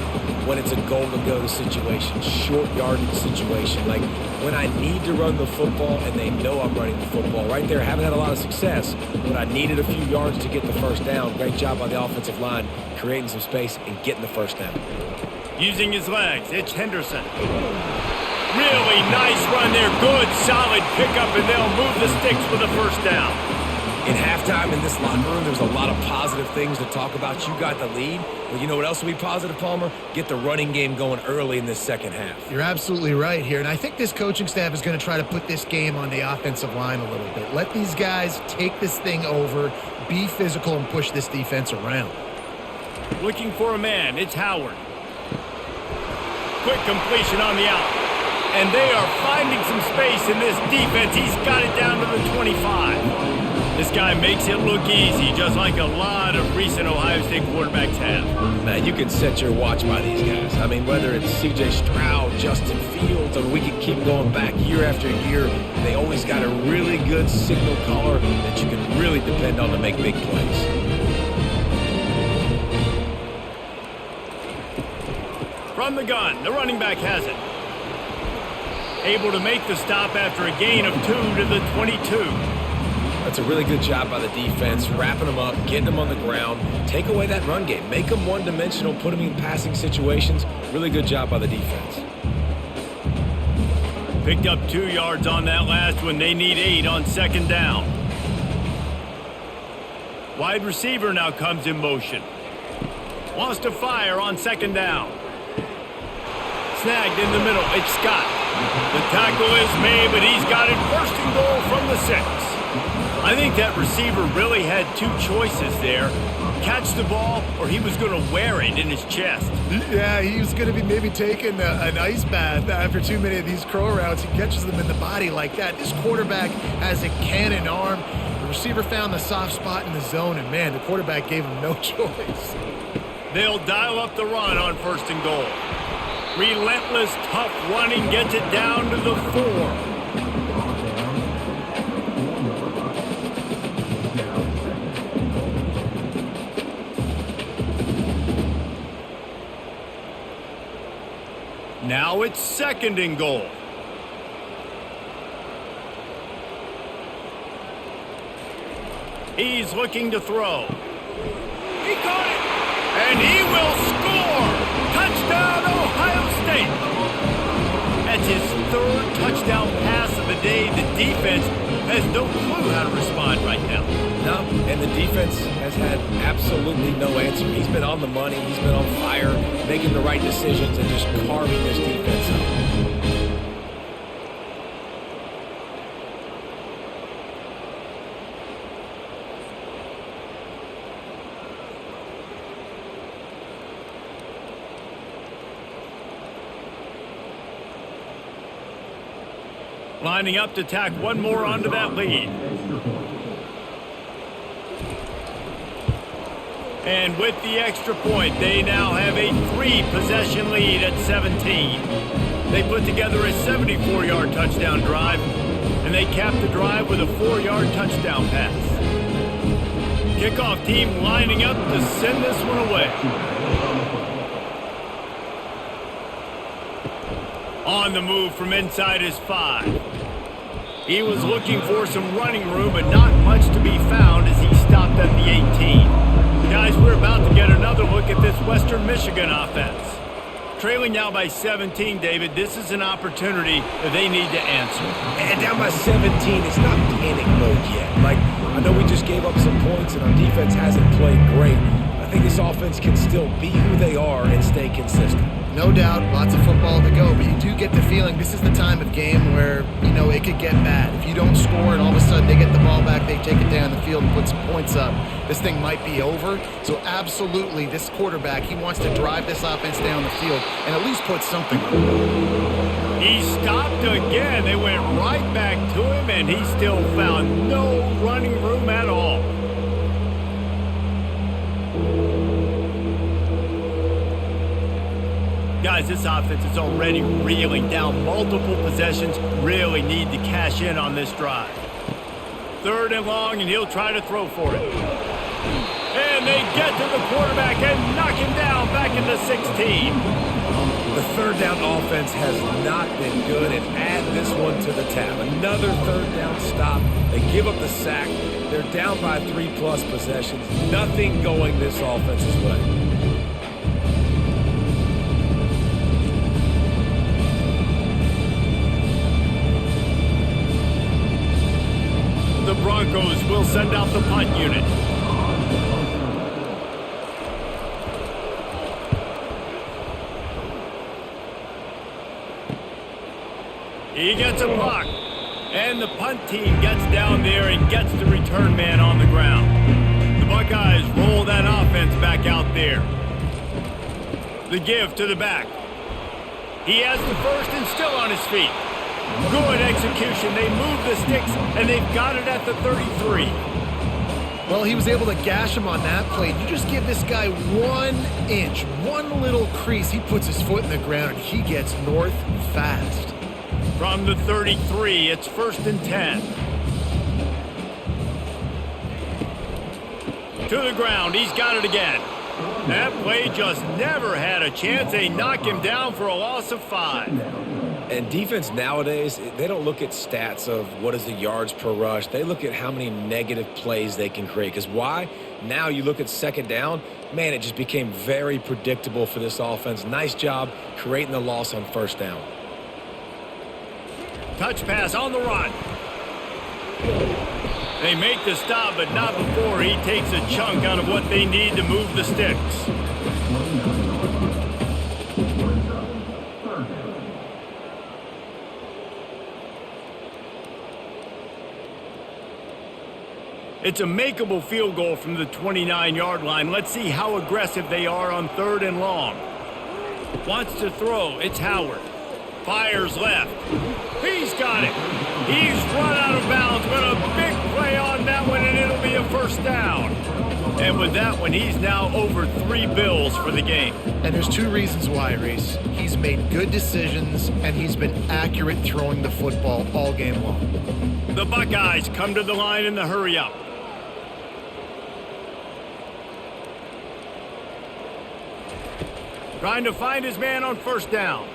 Speaker 2: When it's a goal-to-go situation, short yardage situation, like when I need to run the football and they know I'm running the football. Right there, haven't had a lot of success, but I needed a few yards to get the first down. Great job by the offensive line, creating some space and getting the first down.
Speaker 1: Using his legs, it's Henderson. Really nice run there. Good, solid pickup, and they'll move the sticks for the first down.
Speaker 2: In halftime in this locker room, there's a lot of positive things to talk about. You got the lead, but you know what else will be positive, Palmer? Get the running game going early in this second half.
Speaker 3: You're absolutely right here, and I think this coaching staff is going to try to put this game on the offensive line a little bit. Let these guys take this thing over, be physical, and push this defense around.
Speaker 1: Looking for a man, it's Howard. Quick completion on the out. And they are finding some space in this defense. He's got it down to the 25. This guy makes it look easy, just like a lot of recent Ohio State quarterbacks have.
Speaker 2: Man, you can set your watch by these guys. I mean, whether it's C.J. Stroud, Justin Fields, or we can keep going back year after year, they always got a really good signal caller that you can really depend on to make big plays.
Speaker 1: From the gun, the running back has it. Able to make the stop after a gain of 2 to the 22.
Speaker 2: That's a really good job by the defense, wrapping them up, getting them on the ground. Take away that run game. Make them one-dimensional, put them in passing situations. Really good job by the defense.
Speaker 1: Picked up 2 yards on that last one. They need 8 on second down. Wide receiver now comes in motion. Wants to fire on second down. Snagged in the middle. It's Scott. The tackle is made, but he's got it first and goal from the 6. I think that receiver really had 2 choices there. Catch the ball, or he was going to wear it in his chest.
Speaker 3: Yeah, he was going to be maybe taking an ice bath after too many of these crow routes. He catches them in the body like that. This quarterback has a cannon arm. The receiver found the soft spot in the zone, and, man, the quarterback gave him no choice.
Speaker 1: They'll dial up the run on first and goal. Relentless, tough running gets it down to the 4. Now it's second and goal. He's looking to throw. He caught it, and he will score. Touchdown, Ohio State. That's his 3rd touchdown pass of the day. The defense has no clue how to respond right now.
Speaker 2: No, and the defense has had absolutely no answer. He's been on the money. He's been on fire, making the right decisions and just carving this defense up.
Speaker 1: Lining up to tack one more onto that lead. And with the extra point, they now have a 3-possession lead at 17. They put together a 74-yard touchdown drive, and they capped the drive with a 4-yard touchdown pass. Kickoff team lining up to send this one away. On the move from inside his 5. He was looking for some running room, but not much to be found as he stopped at the 18. Guys, we're about to get another look at this Western Michigan offense. Trailing now by 17, David, this is an opportunity that they need to answer.
Speaker 2: And down by 17, it's not panic mode yet. Like, I know we just gave up some points and our defense hasn't played great. I think this offense can still be who they are and stay consistent.
Speaker 3: No doubt, lots of football to go, but you do get the feeling this is the time of game where, you know, it could get bad. If you don't score and all of a sudden they get the ball back, they take it down the field and put some points up, this thing might be over. So absolutely, this quarterback, he wants to drive this offense down the field and at least put something on.
Speaker 1: He stopped again. They went right back to him, and he still found no running room at all. Guys, this offense is already reeling down multiple possessions. Really need to cash in on this drive. 3rd and long, and he'll try to throw for it. get to the quarterback and knock him down back in the 16.
Speaker 2: The third down offense has not been good, and add this one to the tab. Another third down stop. They give up the sack. They're down by 3+ possessions. Nothing going this offense's way.
Speaker 1: The Broncos will send out the punt unit. He gets a block. And the punt team gets down there and gets the return man on the ground. The Buckeyes roll that offense back out there. The give to the back. He has the first and still on his feet. Good execution. They move the sticks, and they've got it at the 33.
Speaker 3: Well, he was able to gash him on that play. You just give this guy 1 inch, one little crease. He puts his foot in the ground, and he gets north fast.
Speaker 1: From the 33, it's 1st and 10. To the ground. He's got it again. That play just never had a chance. They knock him down for a loss of 5.
Speaker 2: And defense nowadays, they don't look at stats of what is the yards per rush. They look at how many negative plays they can create. Because why? Now you look at second down, man, it just became very predictable for this offense. Nice job creating the loss on first down.
Speaker 1: Touch pass on the run. They make the stop, but not before he takes a chunk out of what they need to move the sticks. It's a makeable field goal from the 29-yard line. Let's see how aggressive they are on 3rd and long. Wants to throw. It's Howard. Fires left. He's got it. He's run out of bounds, but a big play on that one, and it'll be a 1st down. And with that one, he's now over 3 bills for the game.
Speaker 3: And there's 2 reasons why, Reese. He's made good decisions, and he's been accurate throwing the football all game long.
Speaker 1: The Buckeyes come to the line in the hurry-up. Trying to find his man on 1st down.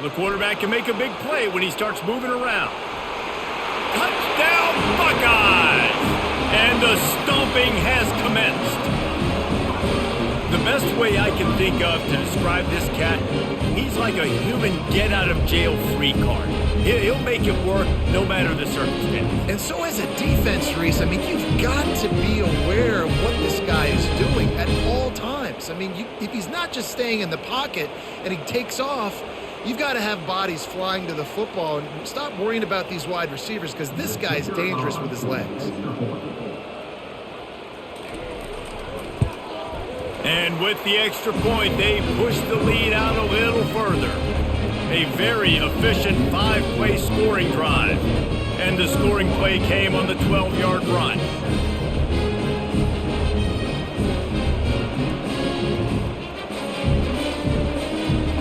Speaker 1: The quarterback can make a big play when he starts moving around. Touchdown, Buckeyes! And the stomping has commenced. The best way I can think of to describe this cat, he's like a human get-out-of-jail-free card. He'll make it work no matter the circumstance.
Speaker 3: And so as a defense, Reese, I mean, you've got to be aware of what this guy is doing at all times. I mean, if he's not just staying in the pocket and he takes off, you've got to have bodies flying to the football and stop worrying about these wide receivers because this guy's dangerous with his legs.
Speaker 1: And with the extra point, they push the lead out a little further. A very efficient 5-play scoring drive. And the scoring play came on the 12-yard run.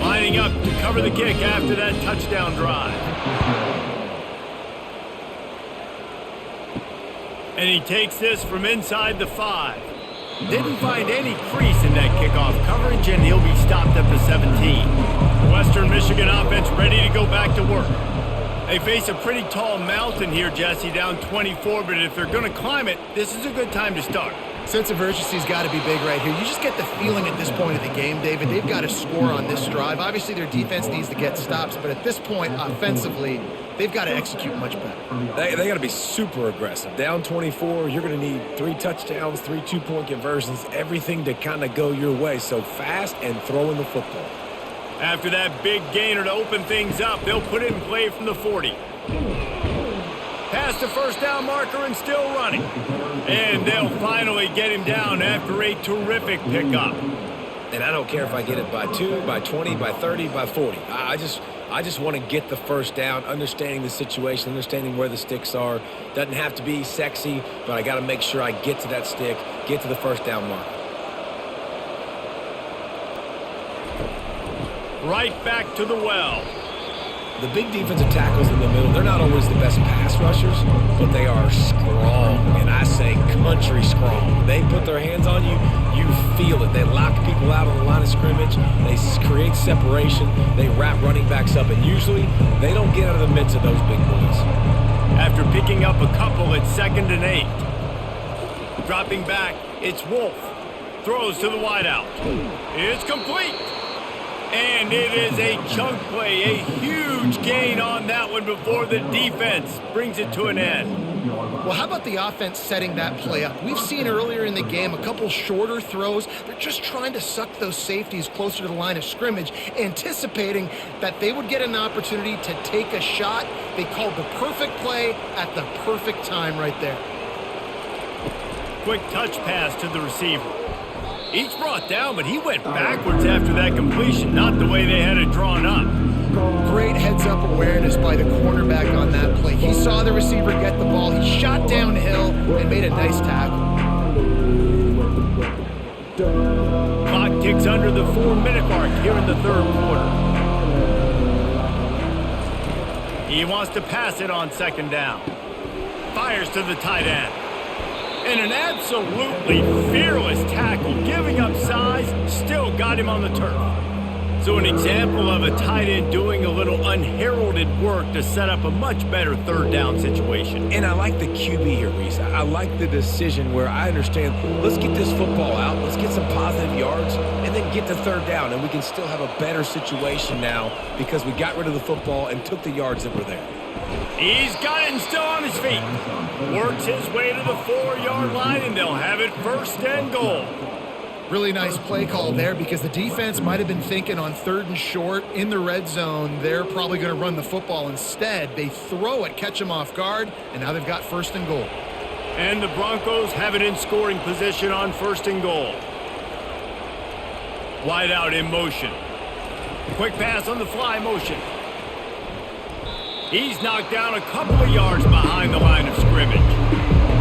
Speaker 1: Lining up to cover the kick after that touchdown drive. And he takes this from inside the 5. Didn't find any crease in that kickoff coverage, and he'll be stopped at the 17. Western Michigan offense ready to go back to work. They face a pretty tall mountain here, Jesse, down 24, but if they're going to climb it, this is a good time to start.
Speaker 3: Sense of urgency's got to be big right here. You just get the feeling at this point of the game, David, they've got to score on this drive. Obviously, their defense needs to get stops, but at this point, offensively, they've got to execute much better.
Speaker 2: They got to be super aggressive. Down 24, you're going to need 3 touchdowns, 3 2-point conversions, everything to kind of go your way. So fast and throwing the football.
Speaker 1: After that big gainer to open things up, they'll put it in play from the 40. Past the 1st down marker and still running. And they'll finally get him down after a terrific pickup.
Speaker 2: And I don't care if I get it by 2, by 20, by 30, by 40. I just want to get the 1st down, understanding the situation, understanding where the sticks are. Doesn't have to be sexy, but I got to make sure I get to that stick, get to the 1st down marker.
Speaker 1: Right back to the well.
Speaker 2: The big defensive tackles in the middle, they're not always the best pass rushers, but they are strong, and I say country strong. They put their hands on you, you feel it. They lock people out on the line of scrimmage. They create separation. They wrap running backs up, and usually they don't get out of the midst of those big boys.
Speaker 1: After picking up a couple at 2nd and 8. Dropping back, it's Wolf. Throws to the wideout. It's complete. And it is a chunk play, a huge gain on that one before the defense brings it to an end.
Speaker 3: Well, how about the offense setting that play up? We've seen earlier in the game a couple shorter throws. They're just trying to suck those safeties closer to the line of scrimmage, anticipating that they would get an opportunity to take a shot. They called the perfect play at the perfect time right there.
Speaker 1: Quick touch pass to the receiver. He's brought down, but he went backwards after that completion, not the way they had it drawn up.
Speaker 3: Great heads-up awareness by the cornerback on that play. He saw the receiver get the ball. He shot downhill and made a nice tackle.
Speaker 1: Clock ticks under the 4-minute mark here in the 3rd quarter. He wants to pass it on 2nd down. Fires to the tight end. And an absolutely fearless tackle, giving up size, still got him on the turf. So an example of a tight end doing a little unheralded work to set up a much better 3rd down situation.
Speaker 2: And I like the QB here, Reese. I like the decision where I understand, let's get this football out, let's get some positive yards, and then get to 3rd down, and we can still have a better situation now because we got rid of the football and took the yards that were there.
Speaker 1: He's got it and still on his feet. Works his way to the 4-yard line, and they'll have it 1st and goal.
Speaker 3: Really nice play call there because the defense might have been thinking on 3rd and short in the red zone. They're probably going to run the football instead. They throw it, catch them off guard, and now they've got 1st and goal.
Speaker 1: And the Broncos have it in scoring position on 1st and goal. Wide out in motion. Quick pass on the fly motion. He's knocked down a couple of yards behind the line of scrimmage.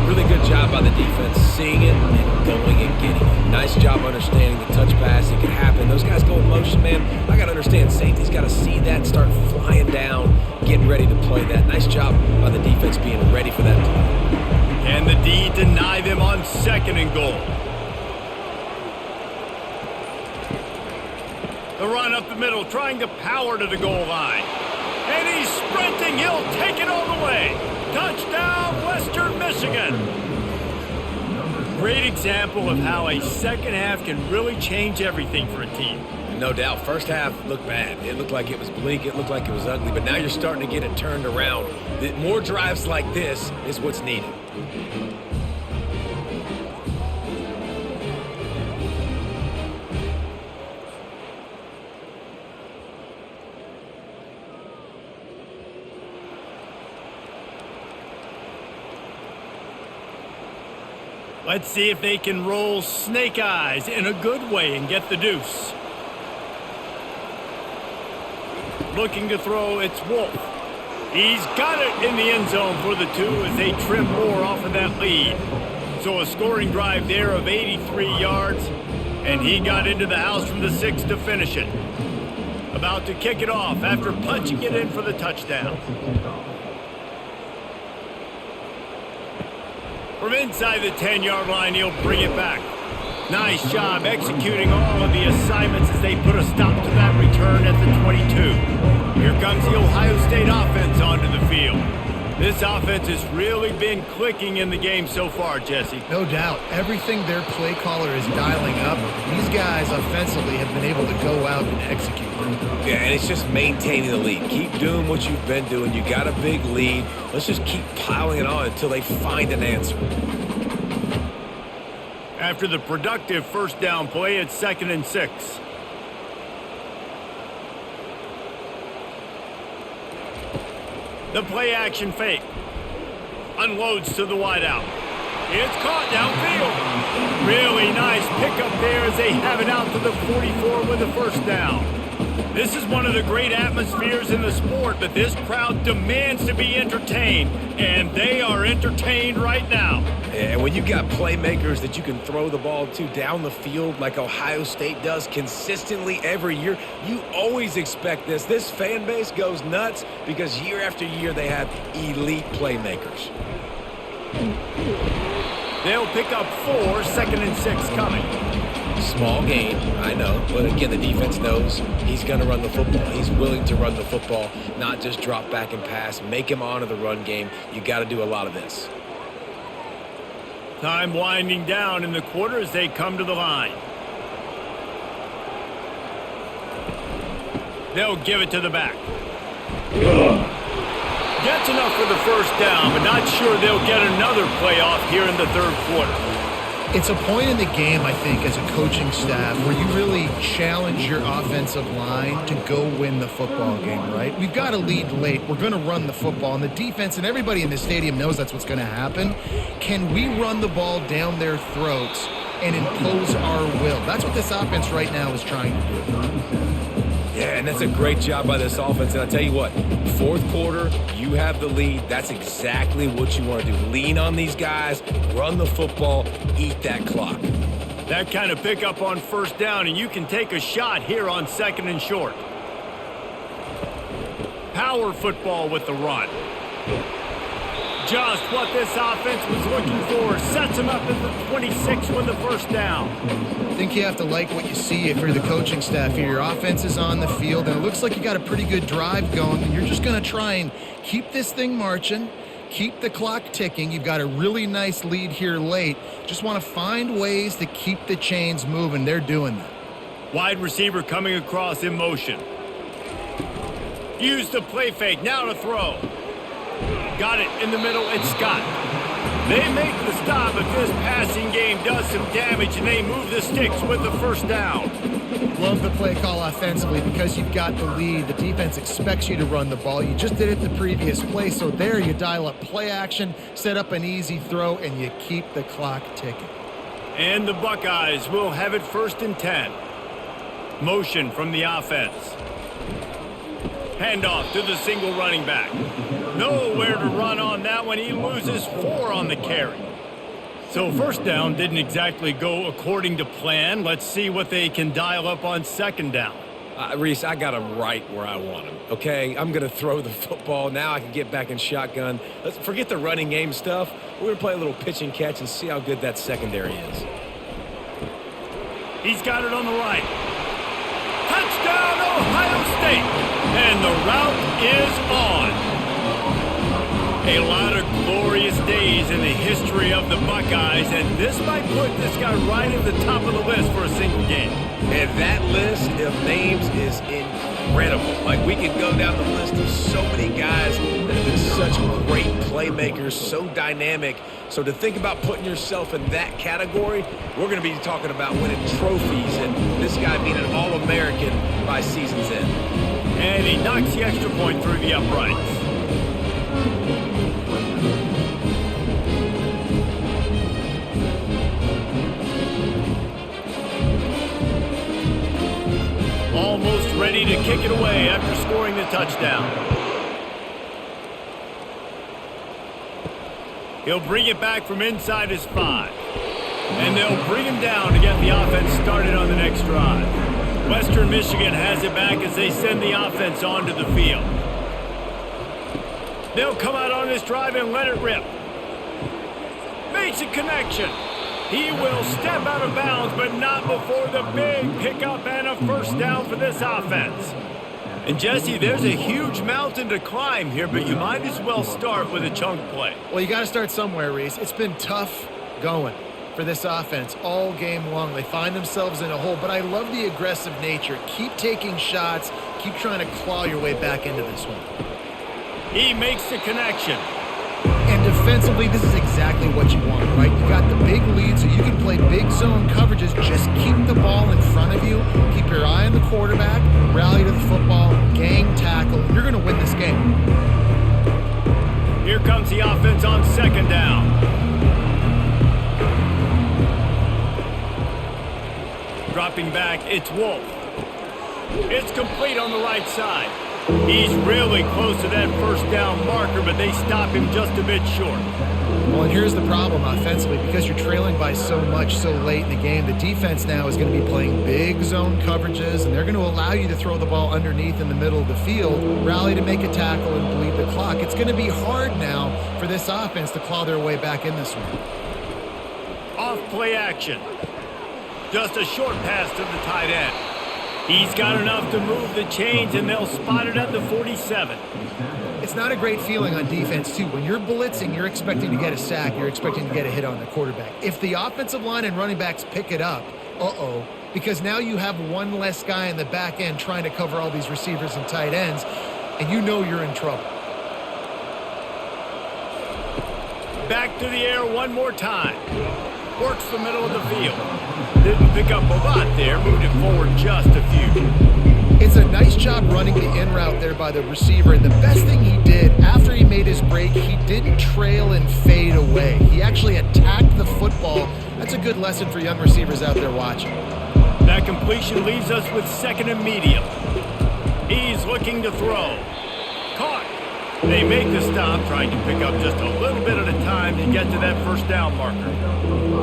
Speaker 2: Really good job by the defense, seeing it and going and getting it. Nice job understanding the touch pass. It can happen. Those guys go in motion, man. I got to understand, safety's got to see that and start flying down, getting ready to play that. Nice job by the defense being ready for that play.
Speaker 1: Can the D deny them on 2nd and goal? The run up the middle, trying to power to the goal line. And he's sprinting. He'll take it all the way. Touchdown, Western Michigan. Great example of how a 2nd half can really change everything for a team.
Speaker 2: No doubt. First half looked bad. It looked like it was bleak. It looked like it was ugly. But now you're starting to get it turned around. More drives like this is what's needed.
Speaker 1: Let's see if they can roll snake eyes in a good way and get the deuce. Looking to throw, it's Wolf. He's got it in the end zone for the 2 as they trim more off of that lead. So a scoring drive there of 83 yards, and he got into the house from the 6 to finish it. About to kick it off after punching it in for the touchdown. From inside the 10-yard line, he'll bring it back. Nice job executing all of the assignments as they put a stop to that return at the 22. Here comes the Ohio State offense onto the field. This offense has really been clicking in the game so far, Jesse.
Speaker 3: No doubt. Everything their play caller is dialing up, these guys offensively have been able to go out and execute.
Speaker 2: Yeah, and it's just maintaining the lead. Keep doing what you've been doing. You got a big lead. Let's just keep piling it on until they find an answer.
Speaker 1: After the productive 1st down play, it's 2nd and 6. The play action fake. Unloads to the wideout. It's caught downfield. Really nice pickup there as they have it out to the 44 with the 1st down. This is one of the great atmospheres in the sport, but this crowd demands to be entertained, and they are entertained right now.
Speaker 2: And when you've got playmakers that you can throw the ball to down the field like Ohio State does consistently every year, you always expect this. This fan base goes nuts because year after year they have elite playmakers.
Speaker 1: They'll pick up 4, 2nd and 6 coming.
Speaker 2: Small gain, I know, but again, the defense knows he's going to run the football. He's willing to run the football, not just drop back and pass, make him honor the run game. You got to do a lot of this.
Speaker 1: Time winding down in the quarter as they come to the line. They'll give it to the back. Gets enough for the first down, but not sure they'll get another playoff here in the third quarter.
Speaker 3: It's a point in the game, I think, as a coaching staff where you really challenge your offensive line to go win the football game, right? We've got a lead late. We're going to run the football. And the defense and everybody in the stadium knows that's what's going to happen. Can we run the ball down their throats and impose our will? That's what this offense right now is trying to do.
Speaker 2: Yeah, and that's a great job by this offense. And I'll tell you what, fourth quarter, you have the lead. That's exactly what you want to do. Lean on these guys, run the football, eat that clock.
Speaker 1: That kind of pickup on first down, and you can take a shot here on 2nd and short. Power football with the run. Just what this offense was looking for. Sets them up at the 26 with the first down.
Speaker 3: I think you have to like what you see if you're the coaching staff here. Your offense is on the field, and it looks like you got a pretty good drive going, and you're just going to try and keep this thing marching, keep the clock ticking. You've got a really nice lead here late. Just want to find ways to keep the chains moving. They're doing that.
Speaker 1: Wide receiver coming across in motion. Use the play fake. Now to throw. Got it in the middle. It's Scott. They make the stop, but this passing game does some damage, and they move the sticks with the first down.
Speaker 3: Love the play call offensively because you've got the lead. The defense expects you to run the ball. You just did it the previous play, so there you dial up play action, set up an easy throw, and you keep the clock ticking.
Speaker 1: And the Buckeyes will have it 1st and 10. Motion from the offense. Handoff to the single running back. Nowhere to run on that one. He loses 4 on the carry. So first down didn't exactly go according to plan. Let's see what they can dial up on 2nd down.
Speaker 2: Reese, I got him right where I want him, okay? I'm going to throw the football. Now I can get back in shotgun. Let's forget the running game stuff. We're going to play a little pitch and catch and see how good that secondary is.
Speaker 1: He's got it on the right. Touchdown, Ohio State! And the route is on. A lot of glorious days in the history of the Buckeyes, and this might put this guy right at the top of the list for a single game.
Speaker 2: And that list of names is incredible. Like, we can go down the list of so many guys that have been such great playmakers, so dynamic. So to think about putting yourself in that category, we're going to be talking about winning trophies and this guy being an All-American by season's end.
Speaker 1: And he knocks the extra point through the uprights. Almost ready to kick it away after scoring the touchdown. He'll bring it back from inside his 5. And they'll bring him down to get the offense started on the next drive. Western Michigan has it back as they send the offense onto the field. They'll come out on this drive and let it rip. Makes a connection. He will step out of bounds, but not before the big pickup and a first down for this offense. And Jesse, there's a huge mountain to climb here, but you might as well start with a chunk play.
Speaker 3: Well, you got to start somewhere, Reese. It's been tough going for this offense all game long. They find themselves in a hole, but I love the aggressive nature. Keep taking shots. Keep trying to claw your way back into this one.
Speaker 1: He makes the connection.
Speaker 3: And defensively, this is exactly what you want, right? You got the big lead, so you can play big zone coverages. Just keep the ball in front of you. Keep your eye on the quarterback. Rally to the football. Gang tackle. You're going to win this game.
Speaker 1: Here comes the offense on 2nd down. Dropping back, it's Wolf. It's complete on the right side. He's really close to that first down marker, but they stop him just a bit short.
Speaker 3: Well, and here's the problem offensively. Because you're trailing by so much so late in the game, the defense now is going to be playing big zone coverages, and they're going to allow you to throw the ball underneath in the middle of the field, rally to make a tackle, and bleed the clock. It's going to be hard now for this offense to claw their way back in this one.
Speaker 1: Off play action. Just a short pass to the tight end. He's got enough to move the chains, and they'll spot it at the 47.
Speaker 3: It's not a great feeling on defense, too. When you're blitzing, you're expecting to get a sack. You're expecting to get a hit on the quarterback. If the offensive line and running backs pick it up, because now you have one less guy in the back end trying to cover all these receivers and tight ends, and you know you're in trouble.
Speaker 1: Back to the air one more time. Works the middle of the field. Didn't pick up a lot there. Moved it forward just a few.
Speaker 3: It's a nice job running the in route there by the receiver. And the best thing he did after he made his break, he didn't trail and fade away. He actually attacked the football. That's a good lesson for young receivers out there watching.
Speaker 1: That completion leaves us with 2nd and medium. He's looking to throw. Caught. They make the stop, trying to pick up just a little bit at a time to get to that first down marker.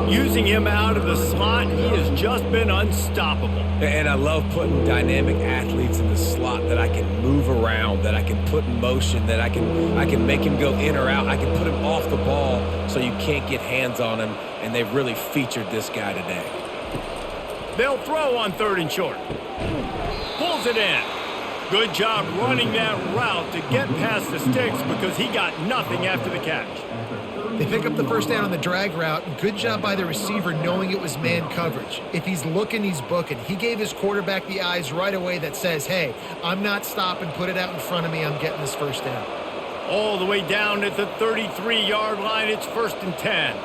Speaker 1: Using him out of the slot, he has just been unstoppable.
Speaker 2: And I love putting dynamic athletes in the slot that I can move around, that I can put in motion, that I can make him go in or out. I can put him off the ball so you can't get hands on him, and they've really featured this guy today.
Speaker 1: They'll throw on 3rd and short. Pulls it in. Good job running that route to get past the sticks because he got nothing after the catch.
Speaker 3: They pick up the first down on the drag route. Good job by the receiver knowing it was man coverage. If he's looking, he's booking. He gave his quarterback the eyes right away that says, hey, I'm not stopping. Put it out in front of me. I'm getting this first down.
Speaker 1: All the way down at the 33-yard line. It's 1st and 10.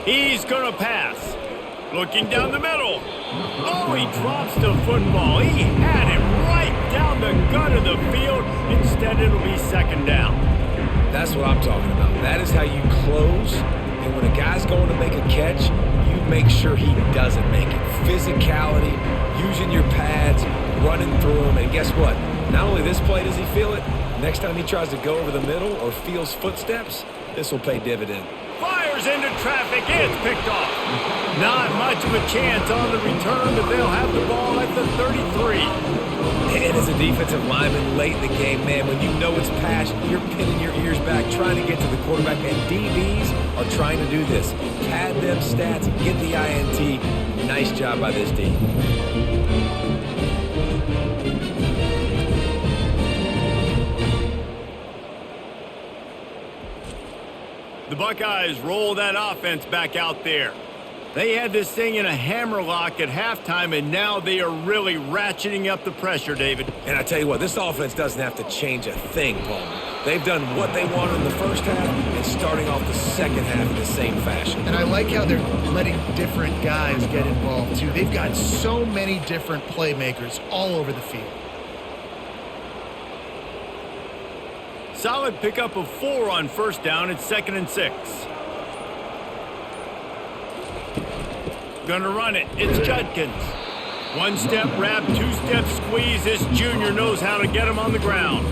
Speaker 1: He's going to pass. Looking down the middle. Oh, he drops the football. He had it right down the gut of the field. Instead, it'll be 2nd down.
Speaker 2: That's what I'm talking about. That is how you close. And when a guy's going to make a catch, you make sure he doesn't make it. Physicality, using your pads, running through him. And guess what? Not only this play does he feel it, next time he tries to go over the middle or feels footsteps, this will pay dividend.
Speaker 1: Fires into traffic. It's picked off. Not much of a chance on the return, but they'll have the ball at the 33.
Speaker 2: And as a defensive lineman late in the game, man, when you know it's passed, you're pinning your ears back, trying to get to the quarterback. And DBs are trying to do this. Pad them stats, get the INT. Nice job by this D.
Speaker 1: The Buckeyes roll that offense back out there. They had this thing in a hammerlock at halftime, and now they are really ratcheting up the pressure, David.
Speaker 2: And I tell you what, this offense doesn't have to change a thing, Paul. They've done what they wanted in the first half and starting off the second half in the same fashion.
Speaker 3: And I like how they're letting different guys get involved, too. They've got so many different playmakers all over the field.
Speaker 1: Solid pickup of 4 on 1st down. It's 2nd and 6. Gonna run it. It's Judkins. 1-step wrap, 2-step squeeze. This junior knows how to get him on the ground.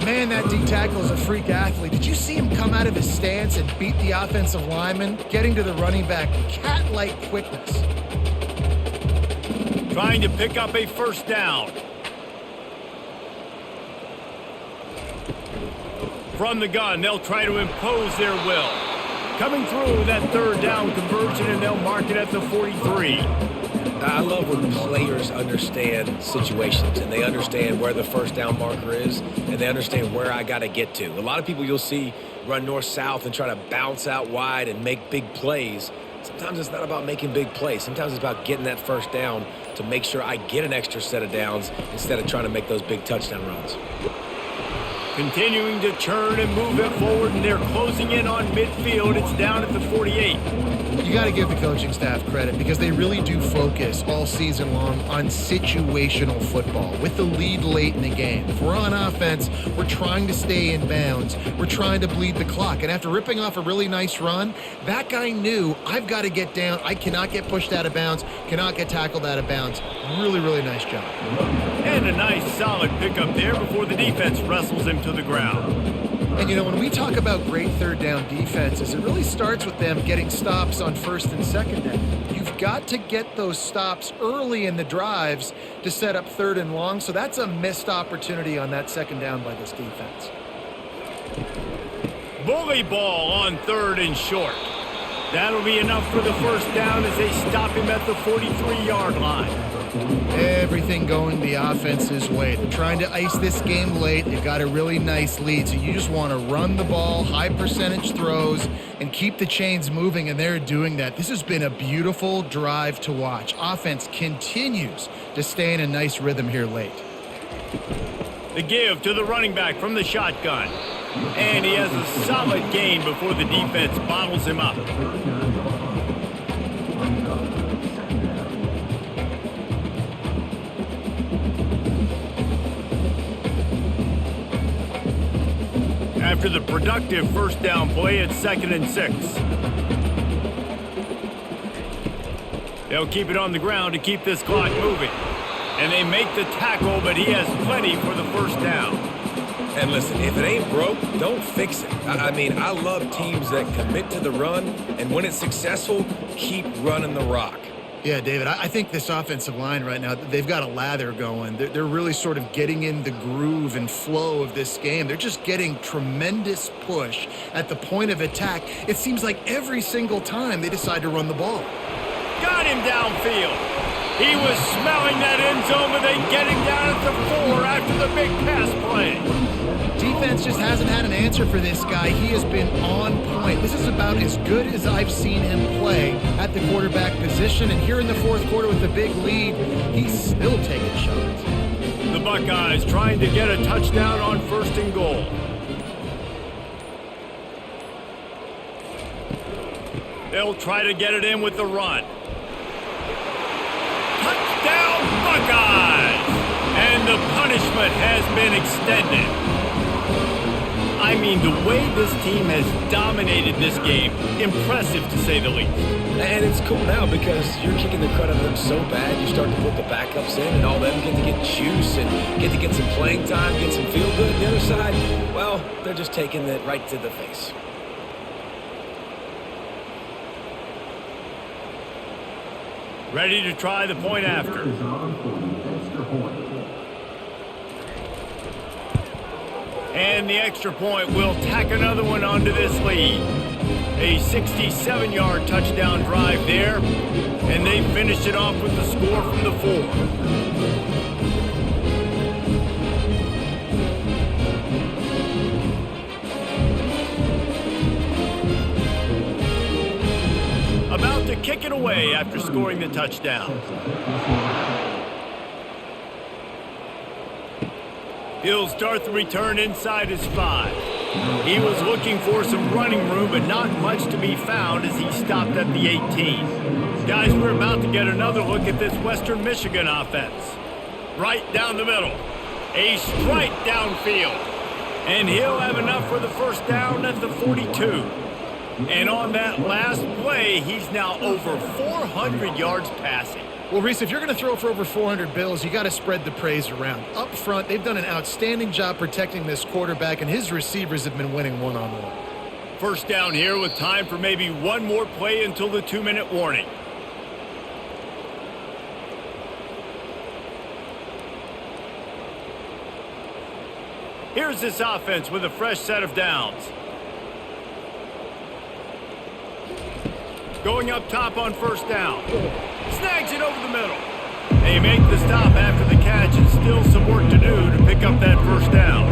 Speaker 3: Man, that D tackle is a freak athlete. Did you see him come out of his stance and beat the offensive lineman, getting to the running back? Cat-like quickness.
Speaker 1: Trying to pick up a 1st down. From the gun, they'll try to impose their will. Coming through that 3rd down conversion, and they'll mark it at the 43.
Speaker 2: I love when players understand situations, and they understand where the 1st down marker is, and they understand where I got to get to. A lot of people you'll see run north-south and try to bounce out wide and make big plays. Sometimes it's not about making big plays. Sometimes it's about getting that 1st down to make sure I get an extra set of downs instead of trying to make those big touchdown runs.
Speaker 1: Continuing to churn and move it forward, and they're closing in on midfield. It's down at the 48.
Speaker 3: You got to give the coaching staff credit because they really do focus all season long on situational football with the lead late in the game. If we're on offense, we're trying to stay in bounds. We're trying to bleed the clock. And after ripping off a really nice run, that guy knew, I've got to get down. I cannot get pushed out of bounds, cannot get tackled out of bounds. Really, really nice job.
Speaker 1: And a nice solid pickup there before the defense wrestles him to the ground.
Speaker 3: And, you know, when we talk about great third down defenses, it really starts with them getting stops on first and second down. You've got to get those stops early in the drives to set up third and long, so that's a missed opportunity on that second down by this defense.
Speaker 1: Bully ball on third and short. That'll be enough for the first down as they stop him at the 43-yard line.
Speaker 3: Everything going the offense's way. They're trying to ice this game late. They've got a really nice lead, so you just want to run the ball, high percentage throws, and keep the chains moving, and they're doing that. This has been a beautiful drive to watch. Offense continues to stay in a nice rhythm here late.
Speaker 1: The give to the running back from the shotgun. And he has a solid gain before the defense bottles him up. After the productive first down play, it's 2nd and 6. They'll keep it on the ground to keep this clock moving. And they make the tackle, but he has plenty for the first down.
Speaker 2: And listen, if it ain't broke, don't fix it. I mean, I love teams that commit to the run, and when it's successful, keep running the rock.
Speaker 3: Yeah, David, I think this offensive line right now, they've got a lather going. They're really sort of getting in the groove and flow of this game. They're just getting tremendous push at the point of attack. It seems like every single time they decide to run the ball.
Speaker 1: Got him downfield. He was smelling that end zone, but they get him down at the 4 after the big pass play.
Speaker 3: Defense just hasn't had an answer for this guy. He has been on point. This is about as good as I've seen him play at the quarterback position. And here in the fourth quarter with the big lead, he's still taking shots.
Speaker 1: The Buckeyes trying to get a touchdown on 1st and goal. They'll try to get it in with the run. Touchdown, Buckeyes! And the punishment has been extended. I mean, the way this team has dominated this game, impressive to say the least.
Speaker 2: And it's cool now because you're kicking the crud out of them so bad, you start to put the backups in, and all them get to get juice and get to get some playing time, get some feel good. The other side, well, they're just taking it right to the face.
Speaker 1: Ready to try the point after. And the extra point will tack another one onto this lead. A 67-yard touchdown drive there, and they finished it off with the score from the 4. About to kick it away after scoring the touchdown. He'll start the return inside his 5. He was looking for some running room, but not much to be found as he stopped at the 18. Guys, we're about to get another look at this Western Michigan offense. Right down the middle. A strike downfield. And he'll have enough for the first down at the 42. And on that last play, he's now over 400 yards passing.
Speaker 3: Well, Reese, if you're going to throw for over 400 bills, you got to spread the praise around. Up front, they've done an outstanding job protecting this quarterback, and his receivers have been winning one-on-one.
Speaker 1: First down here with time for maybe one more play until the 2-minute warning. Here's this offense with a fresh set of downs. Going up top on first down. Snags it over the middle. They make the stop after the catch, and still some work to do to pick up that first down.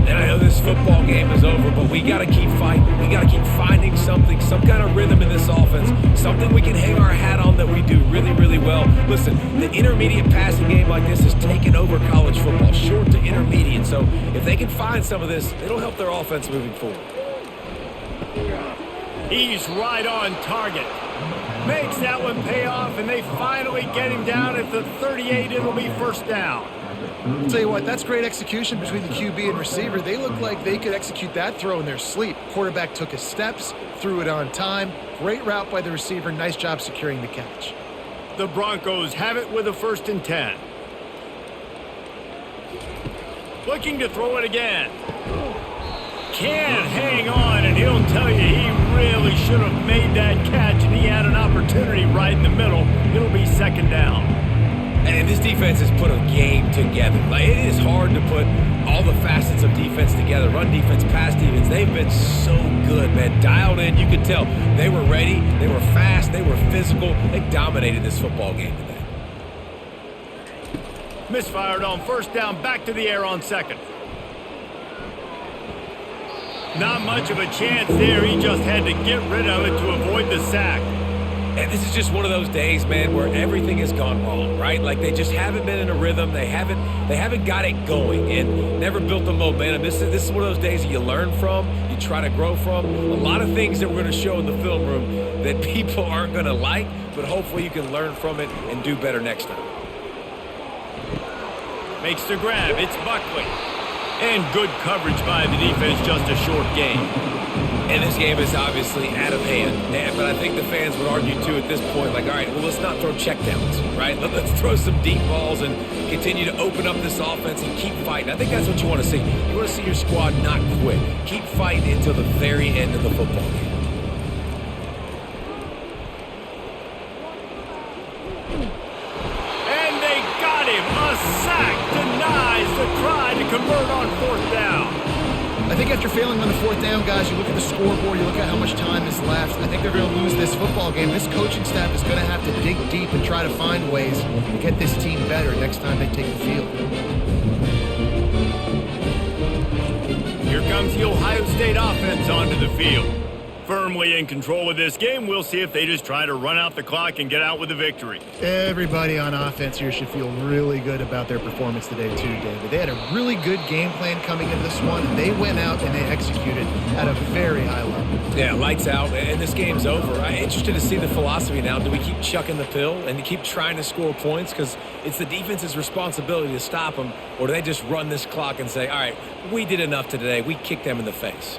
Speaker 2: And I know this football game is over, but we got to keep fighting. We got to keep finding something, some kind of rhythm in this offense, something we can hang our hat on that we do really, really well. Listen, the intermediate passing game like this has taken over college football, short to intermediate. So if they can find some of this, it'll help their offense moving forward.
Speaker 1: He's right on target. Makes that one pay off, and they finally get him down at the 38. It'll be first down.
Speaker 3: I'll tell you what, that's great execution between the QB and receiver. They look like they could execute that throw in their sleep. Quarterback took his steps, threw it on time. Great route by the receiver. Nice job securing the catch.
Speaker 1: The Broncos have it with a 1st and 10. Looking to throw it again. Can't hang on, and he'll tell you he really should have made that catch, and he had an opportunity right in the middle. It'll be 2nd down.
Speaker 2: And this defense has put a game together. Like, it is hard to put all the facets of defense together. Run defense, pass defense. They've been so good, man. Dialed in. You could tell they were ready. They were fast. They were physical. They dominated this football game today.
Speaker 1: Misfired on 1st down. Back to the air on 2nd. Not much of a chance there. He just had to get rid of it to avoid the sack.
Speaker 2: And this is just one of those days, man, where everything has gone wrong, right? Like, they just haven't been in a rhythm. They haven't got it going and never built the momentum. This is one of those days that you learn from, you try to grow from. A lot of things that we're going to show in the film room that people aren't going to like, but hopefully you can learn from it and do better next time.
Speaker 1: Makes the grab. It's Buckley. And good coverage by the defense, just a short game.
Speaker 2: And this game is obviously out of hand. But I think the fans would argue, too, at this point, like, all right, well, let's not throw checkdowns, right? Let's throw some deep balls and continue to open up this offense and keep fighting. I think that's what you want to see. You want to see your squad not quit. Keep fighting until the very end of the football game.
Speaker 1: And they got him. A sack denies the try to convert on 4th down.
Speaker 3: I think after failing on the 4th down, guys, you look at the scoreboard, you look at how much time is left. I think they're going to lose this football game. This coaching staff is going to have to dig deep and try to find ways to get this team better next time they take the field.
Speaker 1: Here comes the Ohio State offense onto the field. Firmly in control of this game. We'll see if they just try to run out the clock and get out with a victory.
Speaker 3: Everybody on offense here should feel really good about their performance today, too, David. They had a really good game plan coming into this one, and they went out and they executed at a very high level.
Speaker 2: Yeah, lights out, and this game's over. I'm interested to see the philosophy now. Do we keep chucking the pill and keep trying to score points because it's the defense's responsibility to stop them, or do they just run this clock and say, all right, we did enough today, we kicked them in the face?